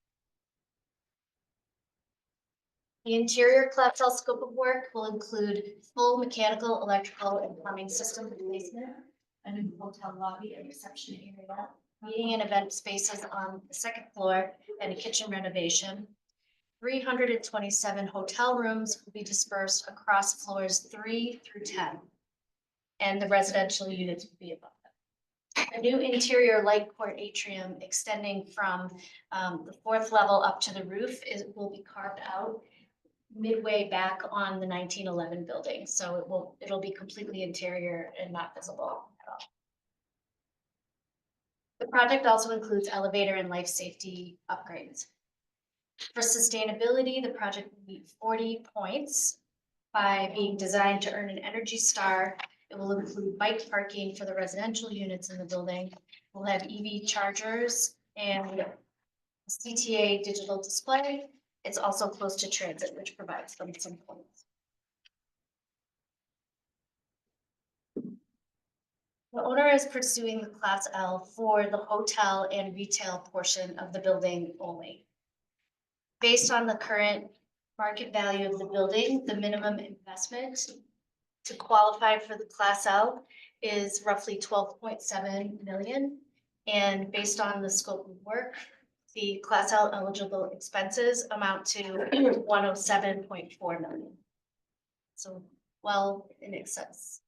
The interior Class L scope of work will include full mechanical, electrical, and plumbing system replacement, a new hotel lobby and reception area, meeting and event spaces on the second floor, and a kitchen renovation. 327 hotel rooms will be dispersed across floors 3 through 10, and the residential units will be above them. A new interior light court atrium extending from the 4th level up to the roof will be carved out midway back on the 1911 building, so it'll be completely interior and not visible at all. The project also includes elevator and life safety upgrades. For sustainability, the project will meet 40 points by being designed to earn an ENERGY STAR. It will include bike parking for the residential units in the building. We'll have EV chargers and a CTA digital display. It's also close to transit, which provides them some points. The owner is pursuing the Class L for the hotel and retail portion of the building only. Based on the current market value of the building, the minimum investment to qualify for the Class L is roughly 12.7 million. And based on the scope of work, the Class L eligible expenses amount to 107.4 million. So well in excess.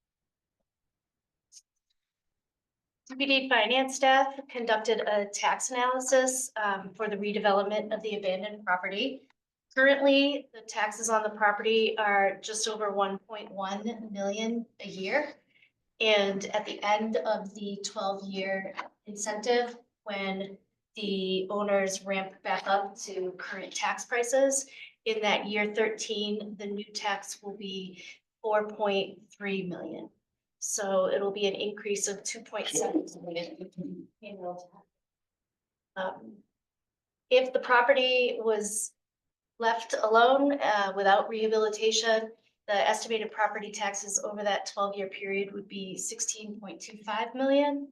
DPD finance staff conducted a tax analysis for the redevelopment of the abandoned property. Currently, the taxes on the property are just over 1.1 million a year. And at the end of the 12-year incentive, when the owners ramp back up to current tax prices, in that year 13, the new tax will be 4.3 million. So it'll be an increase of 2.7 million annual tax. If the property was left alone without rehabilitation, the estimated property taxes over that 12-year period would be 16.25 million.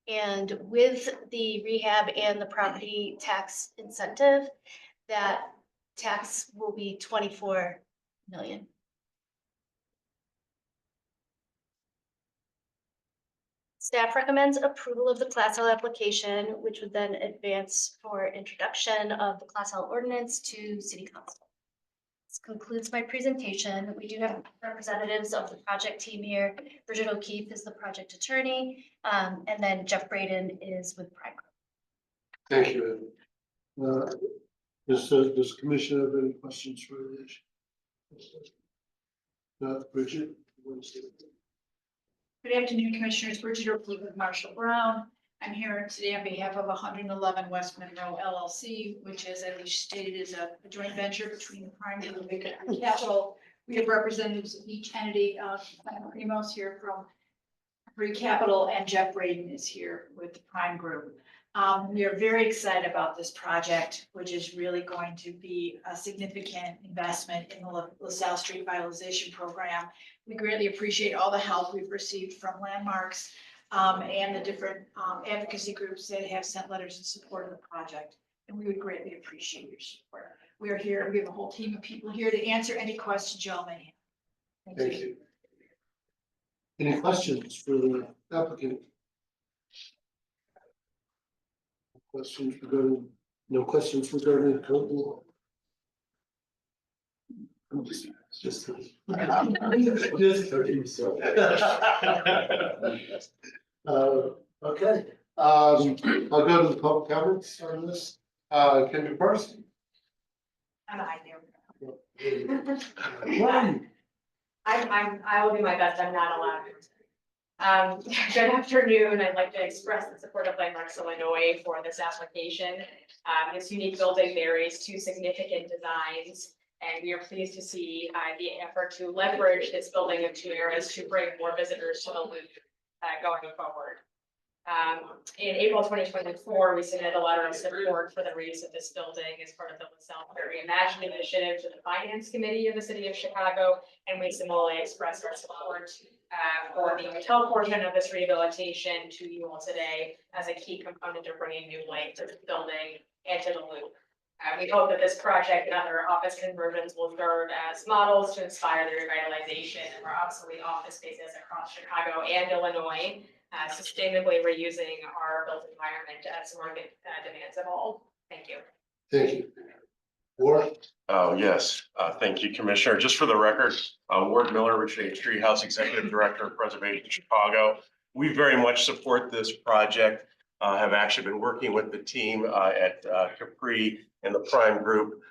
And with the rehab and the property tax incentive, that tax will be 24 million. Staff recommends approval of the Class L application, which would then advance for introduction of the Class L ordinance to City Council. This concludes my presentation. We do have representatives of the project team here. Bridget O'Keefe is the project attorney, and then Jeff Braden is with Prime Group. Thank you, Ed. Does the commission have any questions for this? Bridget? Good afternoon, Commissioners. Bridget O'Keefe with Marshall Brown. I'm here today on behalf of 111 West Monroe LLC, which, as I stated, is a joint venture between the Prime Group and Big Capital. We have representatives of each entity. Primos here from Free Capital, and Jeff Braden is here with the Prime Group. We are very excited about this project, which is really going to be a significant investment in the LaSalle Street Revitalization Program. We greatly appreciate all the help we've received from Landmarks and the different advocacy groups that have sent letters in support of the project, and we would greatly appreciate your support. we're here, we have a whole team of people here to answer any questions y'all may have. Thank you. Any questions for the applicant? Questions regarding, no questions regarding the code law? Just. Okay, I'll go to the public comments on this. Kendra Parsons. I will do my best, I'm not allowed. Good afternoon, I'd like to express the support of Landmarks Illinois for this application. This unique building marries two significant designs, and we are pleased to see the effort to leverage this building in two areas to bring more visitors to the loop going forward. In April 2024, we submitted a letter of support for the reuse of this building as part of the LaSalle Reimagine initiative to the Finance Committee of the City of Chicago, and we similarly expressed our support for the hotel portion of this rehabilitation to you all today as a key component of bringing new light to the building and to the loop. We hope that this project and other office conversions will serve as models to inspire the revitalization of our obsolete office spaces across Chicago and Illinois, sustainably reusing our built environment as market demands evolve. Thank you. Thank you. Ward? Oh, yes. Thank you, Commissioner. Just for the record, Ward Miller, Richard H. Treehouse, Executive Director of Preservation Chicago. We very much support this project. Have actually been working with the team at Capri and the Prime Group.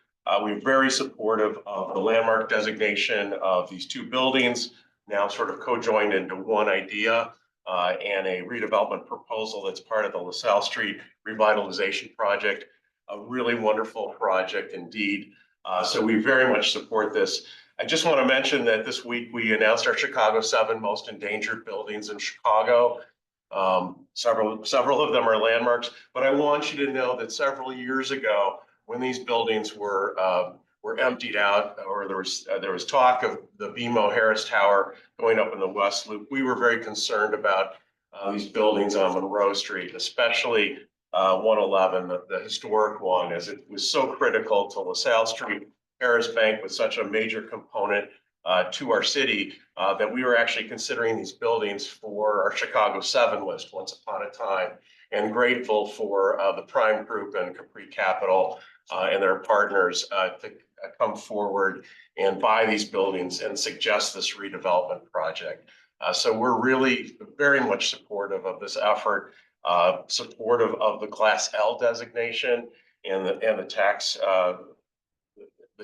We're very supportive of the landmark designation of these two buildings, now sort of co-joined into one idea, and a redevelopment proposal that's part of the LaSalle Street revitalization project. A really wonderful project indeed. So we very much support this. I just want to mention that this week we announced our Chicago 7 most endangered buildings in Chicago. Several of them are landmarks, but I want you to know that several years ago, when these buildings were emptied out, or there was talk of the BMO Harris Tower going up in the West Loop, we were very concerned about these buildings on Monroe Street, especially 111, the historic one, as it was so critical to LaSalle Street. Harris Bank was such a major component to our city that we were actually considering these buildings for our Chicago 7 list once upon a time, and grateful for the Prime Group and Capri Capital and their partners to come forward and buy these buildings and suggest this redevelopment project. So we're really very much supportive of this effort, supportive of the Class L designation and the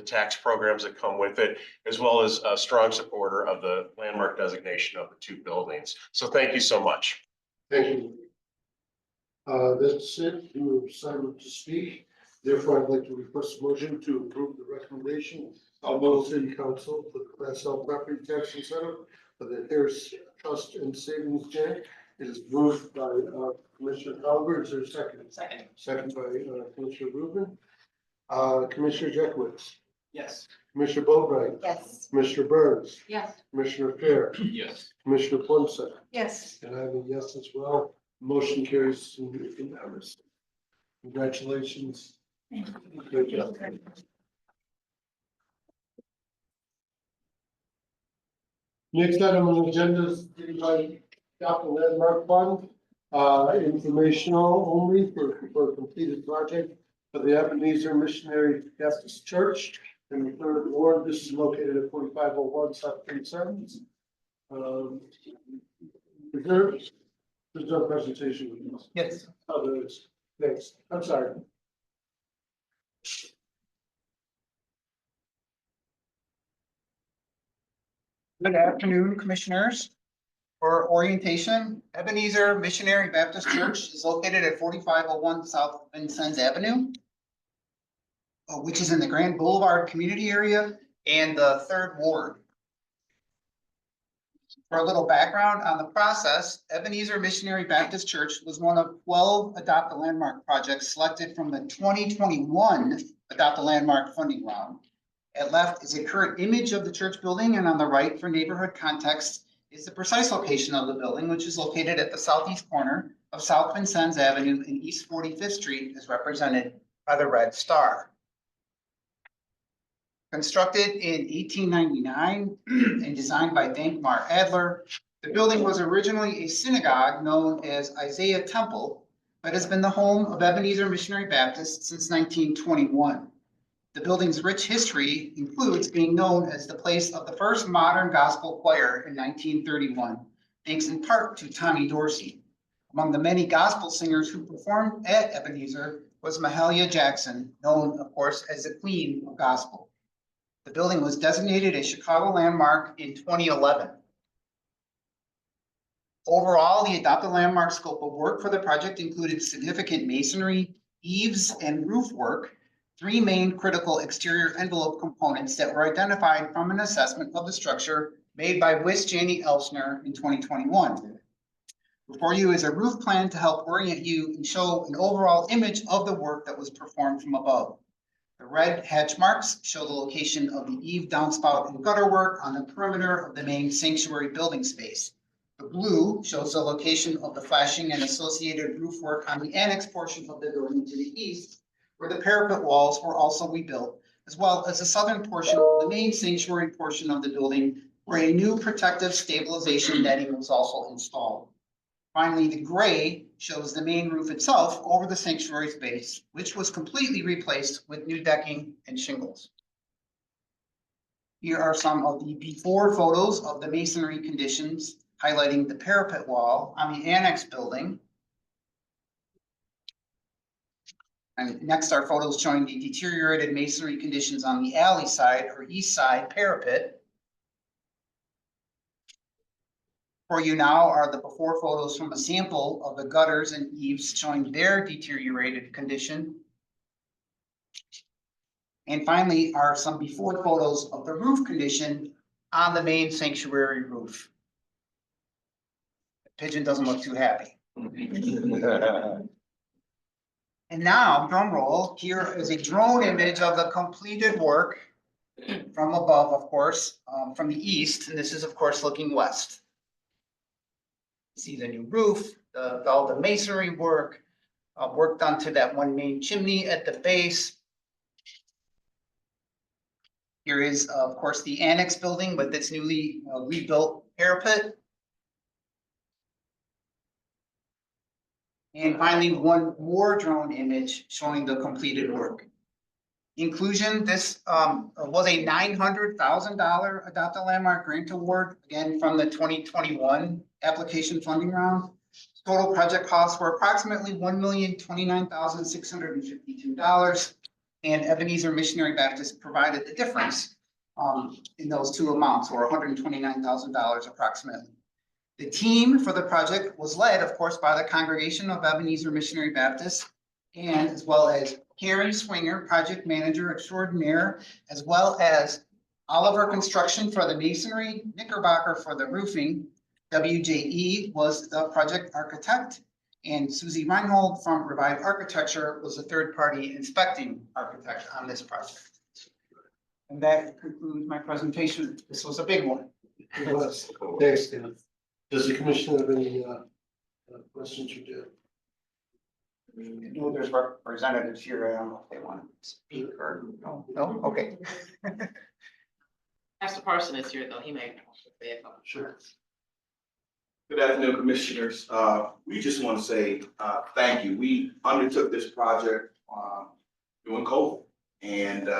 tax programs that come with it, as well as a strong supporter of the landmark designation of the two buildings. So thank you so much. Thank you. That's it. You are silent to speak. Therefore, I'd like to request a motion to approve the recommendation of the City Council for the Class L property tax incentive for the Harris Trust and Savings Bank. It is moved by Commissioner Calver. Is there a second? Second. Second by Commissioner Rubin. Commissioner Jackwitz. Yes. Commissioner Boatright. Yes. Commissioner Burns. Yes. Commissioner Fair. Yes. Commissioner Ponce. Yes. And I'm a yes as well. Motion carries unanimously. Congratulations. Good job. Next item on the agenda is the Capital Landmark Fund. Informational only for a completed project for the Ebenezer Missionary Baptist Church in the third ward. This is located at 4501 South 37th. There's no presentation. Yes. Oh, there is. Thanks. I'm sorry. Good afternoon, Commissioners. For orientation, Ebenezer Missionary Baptist Church is located at 4501 South Vincennes Avenue, which is in the Grand Boulevard community area and the third ward. For a little background on the process, Ebenezer Missionary Baptist Church was one of 12 Adopt a Landmark projects selected from the 2021 Adopt a Landmark funding round. At left is a current image of the church building, and on the right, for neighborhood context, is the precise location of the building, which is located at the southeast corner of South Vincennes Avenue and East 45th Street, as represented by the red star. Constructed in 1899 and designed by Dankmar Adler, the building was originally a synagogue known as Isaiah Temple, but has been the home of Ebenezer Missionary Baptist since 1921. The building's rich history includes being known as the place of the first modern gospel choir in 1931, thanks in part to Tommy Dorsey. Among the many gospel singers who performed at Ebenezer was Mahalia Jackson, known, of course, as the Queen of Gospel. The building was designated a Chicago landmark in 2011. Overall, the adopted landmark scope of work for the project included significant masonry, eaves, and roof work, three main critical exterior envelope components that were identified from an assessment of the structure made by Wiss Janney Elsner in 2021. Before you is a roof plan to help orient you and show an overall image of the work that was performed from above. The red hatch marks show the location of the eave, downspout, and gutter work on the perimeter of the main sanctuary building space. The blue shows the location of the flashing and associated roof work on the annex portion of the building to the east, where the parapet walls were also rebuilt, as well as the southern portion of the main sanctuary portion of the building, where a new protective stabilization netting was also installed. Finally, the gray shows the main roof itself over the sanctuary's base, which was completely replaced with new decking and shingles. Here are some of the before photos of the masonry conditions, highlighting the parapet wall on the annex building. And next are photos showing the deteriorated masonry conditions on the alley side or east side parapet. For you now are the before photos from a sample of the gutters and eaves showing their deteriorated condition. And finally are some before photos of the roof condition on the main sanctuary roof. The pigeon doesn't look too happy. And now, drum roll, here is a drone image of the completed work from above, of course, from the east. And this is, of course, looking west. See the new roof, all the masonry work, work done to that one main chimney at the base. Here is, of course, the annex building with its newly rebuilt parapet. And finally, one more drone image showing the completed work. Inclusion, this was a $900,000 Adopt a Landmark grant award, again from the 2021 application funding round. Total project costs were approximately $1,029,652. And Ebenezer Missionary Baptist provided the difference in those two amounts, or $129,000 approximately. The team for the project was led, of course, by the congregation of Ebenezer Missionary Baptist, and as well as Karen Swinger, project manager extraordinaire, as well as Oliver Construction for the masonry, Knickerbocker for the roofing. WJE was the project architect, and Susie Reinhold from Revive Architecture was the third-party inspecting architect on this project. And that concludes my presentation. This was a big one. Thanks, Dan. Does the commission have any questions you do? No, there's representatives here. I don't know if they want to speak or no. No, okay. Pastor Parson is here, though. He may. Sure. Good afternoon, commissioners. We just want to say thank you. We undertook this project during COVID, and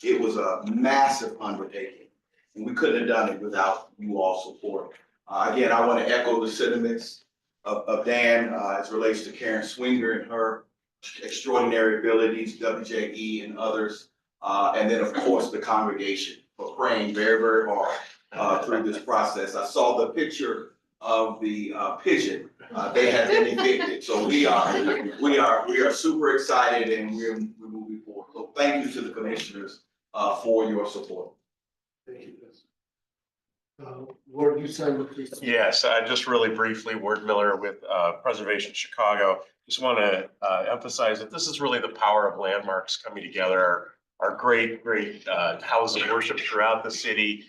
it was a massive undertaking, and we couldn't have done it without you all support. Again, I want to echo the sentiments of Dan as it relates to Karen Swinger and her extraordinary abilities, WJE and others, and then of course the congregation for praying very, very hard through this process. I saw the picture of the pigeon. They have been evicted, so we are super excited and we're moving forward. So thank you to the commissioners for your support. Thank you. Ward, you signed up, please. Yes, just really briefly, Ward Miller with Preservation Chicago. Just want to emphasize that this is really the power of landmarks coming together. Our great houses of worship throughout the city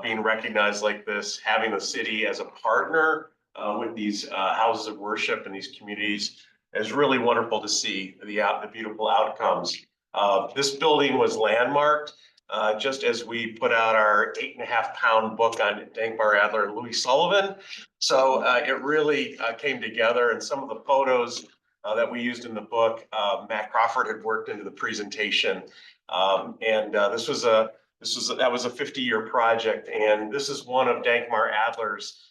being recognized like this, having the city as a partner with these houses of worship and these communities is really wonderful to see the beautiful outcomes. This building was landmarked just as we put out our 8.5 pound book on Dankmar Adler and Louis Sullivan. So it really came together, and some of the photos that we used in the book, Matt Crawford had worked into the presentation. That was a 50-year project, and this is one of Dankmar Adler's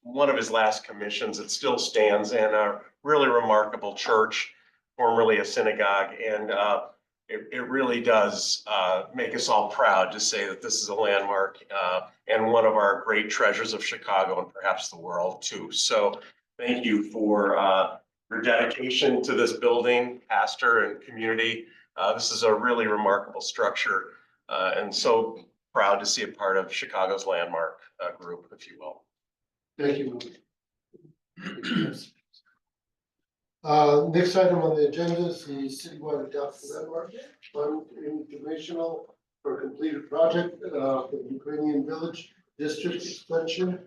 one of his last commissions. It still stands, and a really remarkable church, formerly a synagogue, and it really does make us all proud to say that this is a landmark and one of our great treasures of Chicago and perhaps the world too. So thank you for your dedication to this building, pastor and community. This is a really remarkable structure, and so proud to see it part of Chicago's landmark group, if you will. Thank you. Next item on the agenda is the citywide adoption landmark fund informational for a completed project for the Ukrainian Village District Extension.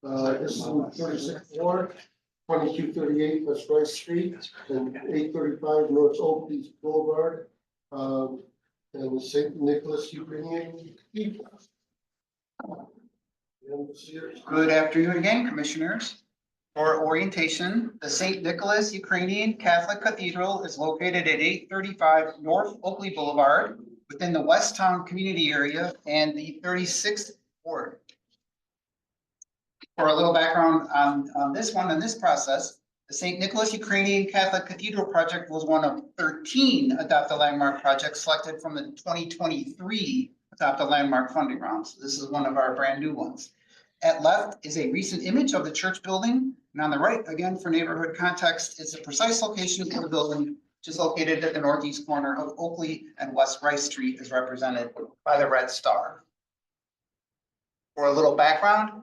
This is in 36th Ward, 2238 West Rice Street, and 835 North Oakley Boulevard, and the St. Nicholas Ukrainian Cathedral. Good afternoon again, Commissioners. For orientation, the St. Nicholas Ukrainian Catholic Cathedral is located at 835 North Oakley Boulevard within the West Town community area and the 36th Ward. For a little background on this one and this process, the St. Nicholas Ukrainian Catholic Cathedral project was one of 13 Adopt a Landmark projects selected from the 2023 Adopt a Landmark funding rounds. This is one of our brand new ones. At left is a recent image of the church building, and on the right, again for neighborhood context, is the precise location of the building, which is located at the northeast corner of Oakley and West Rice Street, as represented by the red star. For a little background,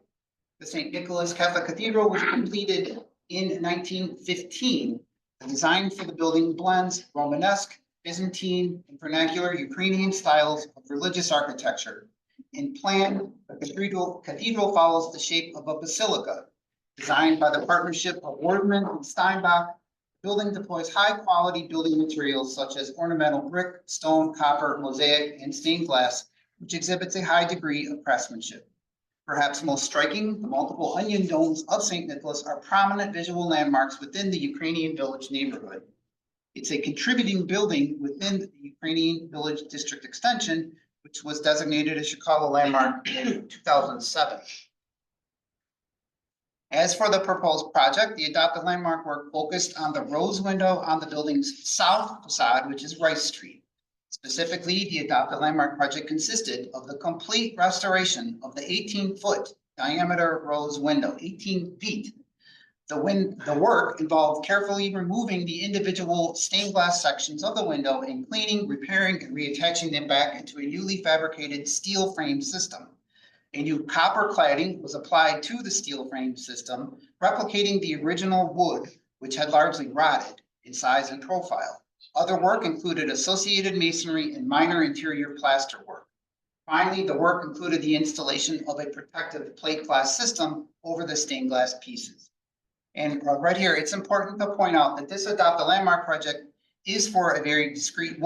the St. Nicholas Catholic Cathedral was completed in 1915. The design for the building blends Romanesque, Byzantine, and vernacular Ukrainian styles of religious architecture. In plan, the cathedral follows the shape of a basilica. Designed by the partnership of Wardman and Steinbach, the building deploys high-quality building materials such as ornamental brick, stone, copper, mosaic, and stained glass, which exhibits a high degree of craftsmanship. Perhaps most striking, the multiple onion domes of St. Nicholas are prominent visual landmarks within the Ukrainian Village neighborhood. It's a contributing building within the Ukrainian Village District Extension, which was designated a Chicago landmark in 2007. As for the proposed project, the Adopt a Landmark work focused on the rose window on the building's south facade, which is Rice Street. Specifically, the Adopt a Landmark project consisted of the complete restoration of the 18-foot diameter rose window, 18 feet. The work involved carefully removing the individual stained glass sections of the window and cleaning, repairing, and reattaching them back into a newly fabricated steel frame system. A new copper cladding was applied to the steel frame system, replicating the original wood, which had largely rotted in size and profile. Other work included associated masonry and minor interior plaster work. Finally, the work included the installation of a protective plate glass system over the stained glass pieces. And right here, it's important to point out that this Adopt a Landmark project was for a very discrete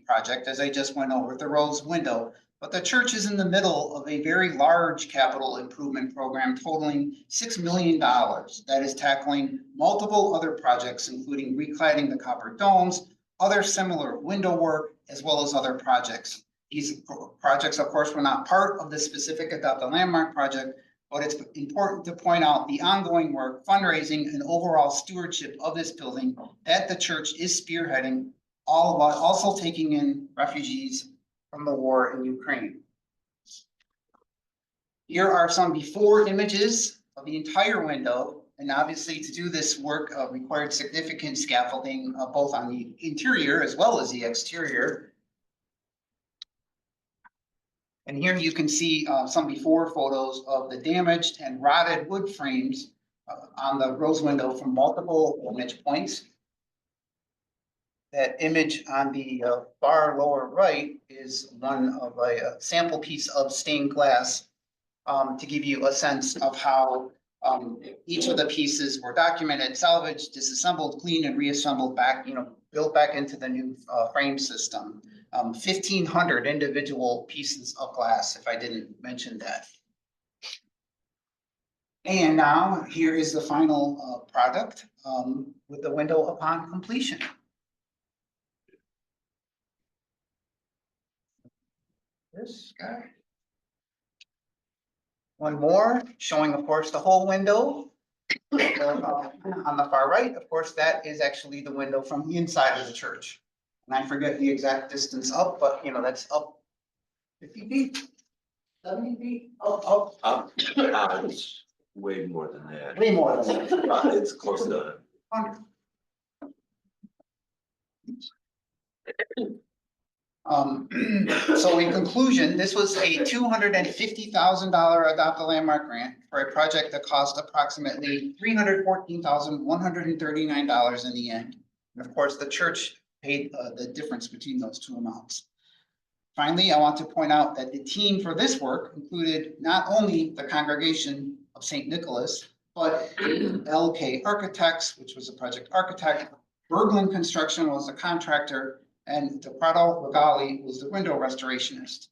project, as I just went over, the rose window. But the church is in the middle of a very large capital improvement program totaling $6 million that is tackling multiple other projects, including recladding the copper domes, other similar window work, as well as other projects. These projects, of course, were not part of the specific Adopt a Landmark project, but it's important to point out the ongoing work, fundraising, and overall stewardship of this building that the church is spearheading, all while also taking in refugees from the war in Ukraine. Here are some before images of the entire window, and obviously to do this work required significant scaffolding both on the interior as well as the exterior. And here you can see some before photos of the damaged and rotted wood frames on the rose window from multiple image points. That image on the far lower right is one of a sample piece of stained glass to give you a sense of how each of the pieces were documented, salvaged, disassembled, cleaned, and reassembled back, built back into the new frame system. 1,500 individual pieces of glass, if I didn't mention that. And now here is the final product with the window upon completion. This guy. One more, showing, of course, the whole window. On the far right, of course, that is actually the window from the inside of the church. And I forget the exact distance up, but you know, that's up 50 feet, 70 feet, up. It's way more than that. Way more than that. It's close to 100. So in conclusion, this was a $250,000 Adopt a Landmark grant for a project that cost approximately $314,139 in the end. And of course, the church paid the difference between those two amounts. Finally, I want to point out that the team for this work included not only the congregation of St. Nicholas, but LK Architects, which was a project architect, Berglund Construction was a contractor, and the Prado Regali was the window restorationist.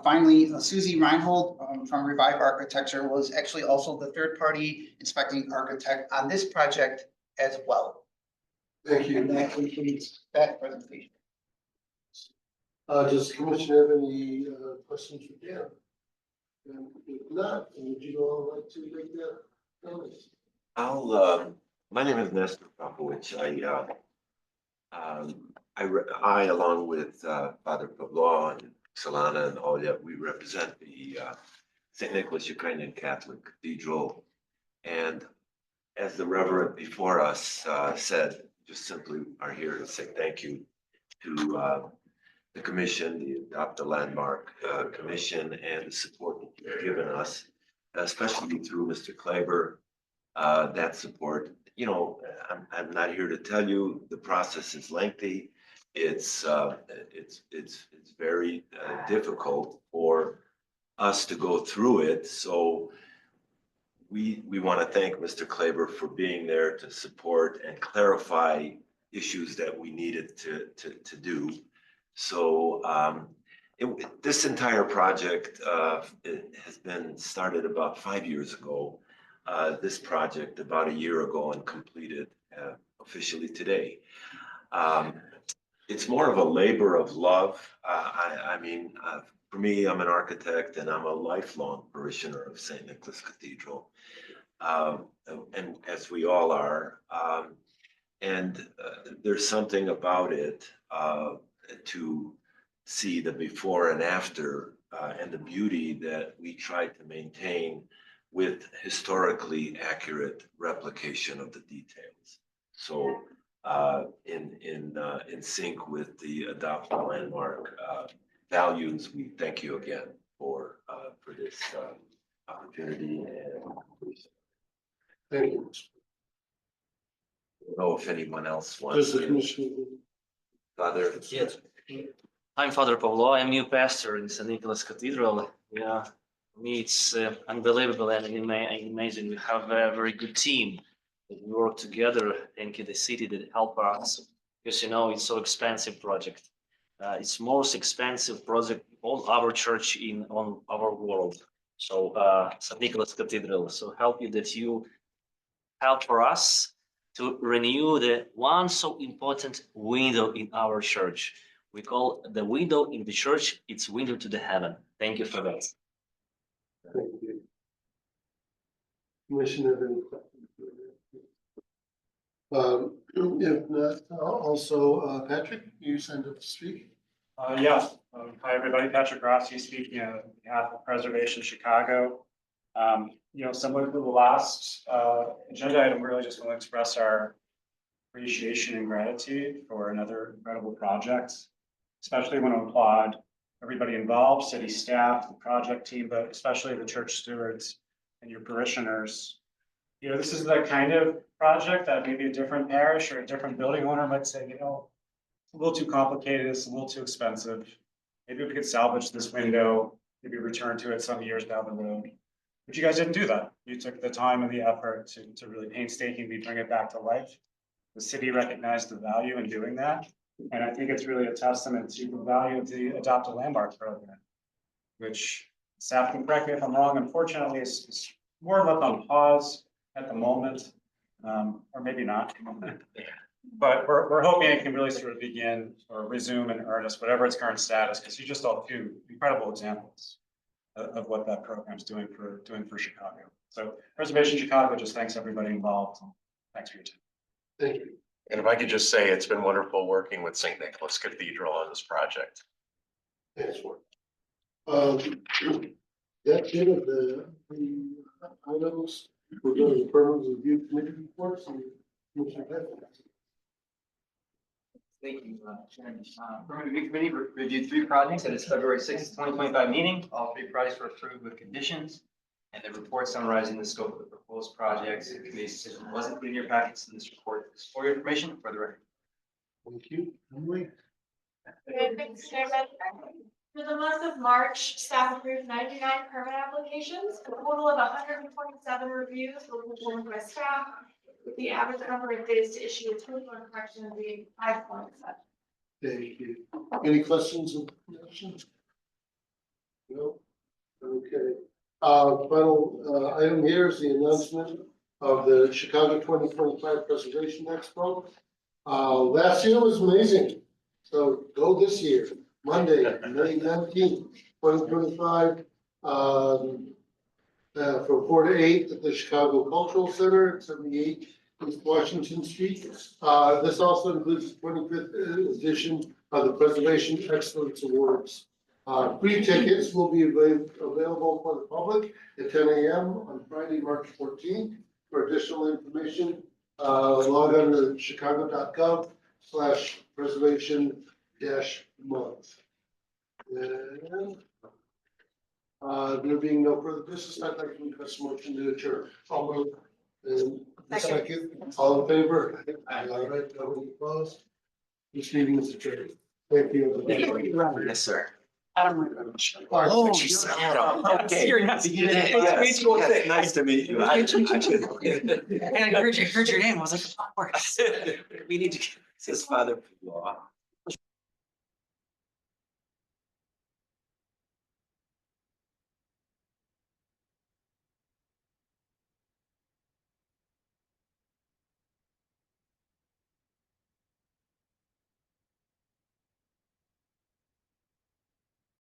Finally, Susie Reinhold from Revive Architecture was actually also the third-party inspecting architect on this project as well. Thank you. And that concludes that presentation. Does the commission have any questions for Dan? And if not, would you all like to make that comment? my name is Nestor Popovich. I, along with Father Pablo and Solana and all that, we represent the St. Nicholas Ukrainian Catholic Cathedral. And as the Reverend before us said, just simply are here to say thank you to the commission, the Adopt a Landmark Commission, and the support that you've given us, especially through Mr. Kleber. That support, you know, I'm not here to tell you the process is lengthy. It's very difficult for us to go through it. So we want to thank Mr. Kleber for being there to support and clarify issues that we needed to do. So this entire project it has been started about 5 years ago. This project about a year ago and completed officially today. It's more of a labor of love. I mean, for me, I'm an architect and I'm a lifelong parishioner of St. Nicholas Cathedral. And as we all are. And there's something about it to see the before and after and the beauty that we try to maintain with historically accurate replication of the details. So in sync with the Adopt a Landmark values, we thank you again for this opportunity. And thank you. I don't know if anyone else Does wants the to. commission? Father. Yes. I'm Father Pablo. I'm new pastor in St. Nicholas Cathedral. Yeah, for me it's unbelievable and amazing. We have a very good team that we work together. Thank you, the city that help us, because you know it's so expensive project. It's most expensive project on our church on our world. So St. Nicholas Cathedral. So help you that you help for us to renew the one so important window in our church. We call the window in the church, it's window to the heaven. Thank you for that. Thank you. Commission have any questions? If not, also Patrick, you signed up to speak. Yeah. Hi, everybody. Patrick Rossi speaking on behalf of Preservation Chicago. You know, similar to the last agenda item, we really just want to express our appreciation and gratitude for another incredible project. Especially want to applaud everybody involved, city staff, the project team, but especially the church stewards and your parishioners. You know, this is the kind of project that maybe a different parish or a different building owner might say, you know, it's a little too complicated, it's a little too expensive. Maybe we could salvage this window, maybe return to it some years down the road. But you guys didn't do that. You took the time and the effort to really painstakingly bring it back to life. The city recognized the value in doing that. And I think it's really a testament to the value of the Adopt a Landmark program, which staff can correct me if I'm wrong, unfortunately, is more left on pause at the moment, or maybe not. But we're hoping it can really sort of begin or resume in earnest, whatever its current status, because you just saw two incredible examples of what that program's doing for Chicago. So Preservation Chicago just thanks everybody involved. Thanks for your time. Thank you. And if I could just say, it's been wonderful working with St. Nicholas Cathedral on this project. Thanks, Warren. That's it of the items. We're going to firms review committee reports. And Commissioner Hess. Thank you, Chairman. Permanent Review Committee reviewed 3 projects at its February 6th, 2025 meeting. All 3 projects were approved with conditions. And the report summarizing the scope of the proposed projects and committee's decision was included in your packets, and this report is for your information for the record. Thank you. Emily? Thanks, Chairman. For the month of March, staff approved 99 permit applications, a total of 127 reviews were performed by staff, with the average number of days to issue a 21 correction being 5.7. Thank you. Any questions of the commission? No? Okay. Final item here is the announcement of the Chicago 2025 Preservation Expo. Last year was amazing. So go this year, Monday, May 19th, 2025. From 4 to 8 at the Chicago Cultural Center at 78 East Washington Street. This also includes the 25th edition of the Preservation Excellence Awards. Free tickets will be available for the public at 10 a.m. on Friday, March 14th. For additional information, log on to chicago.gov/preservation-month. And there being no further business, I'd like to request a motion to adjourn. I'll move. And second, all in favor? All right, nobody opposed? This meeting is adjourned. Thank you. Yes, sir. Adam. Oh, Adam. Okay. Nice to meet you. And I heard your name, I was like, of course. We need to. His father.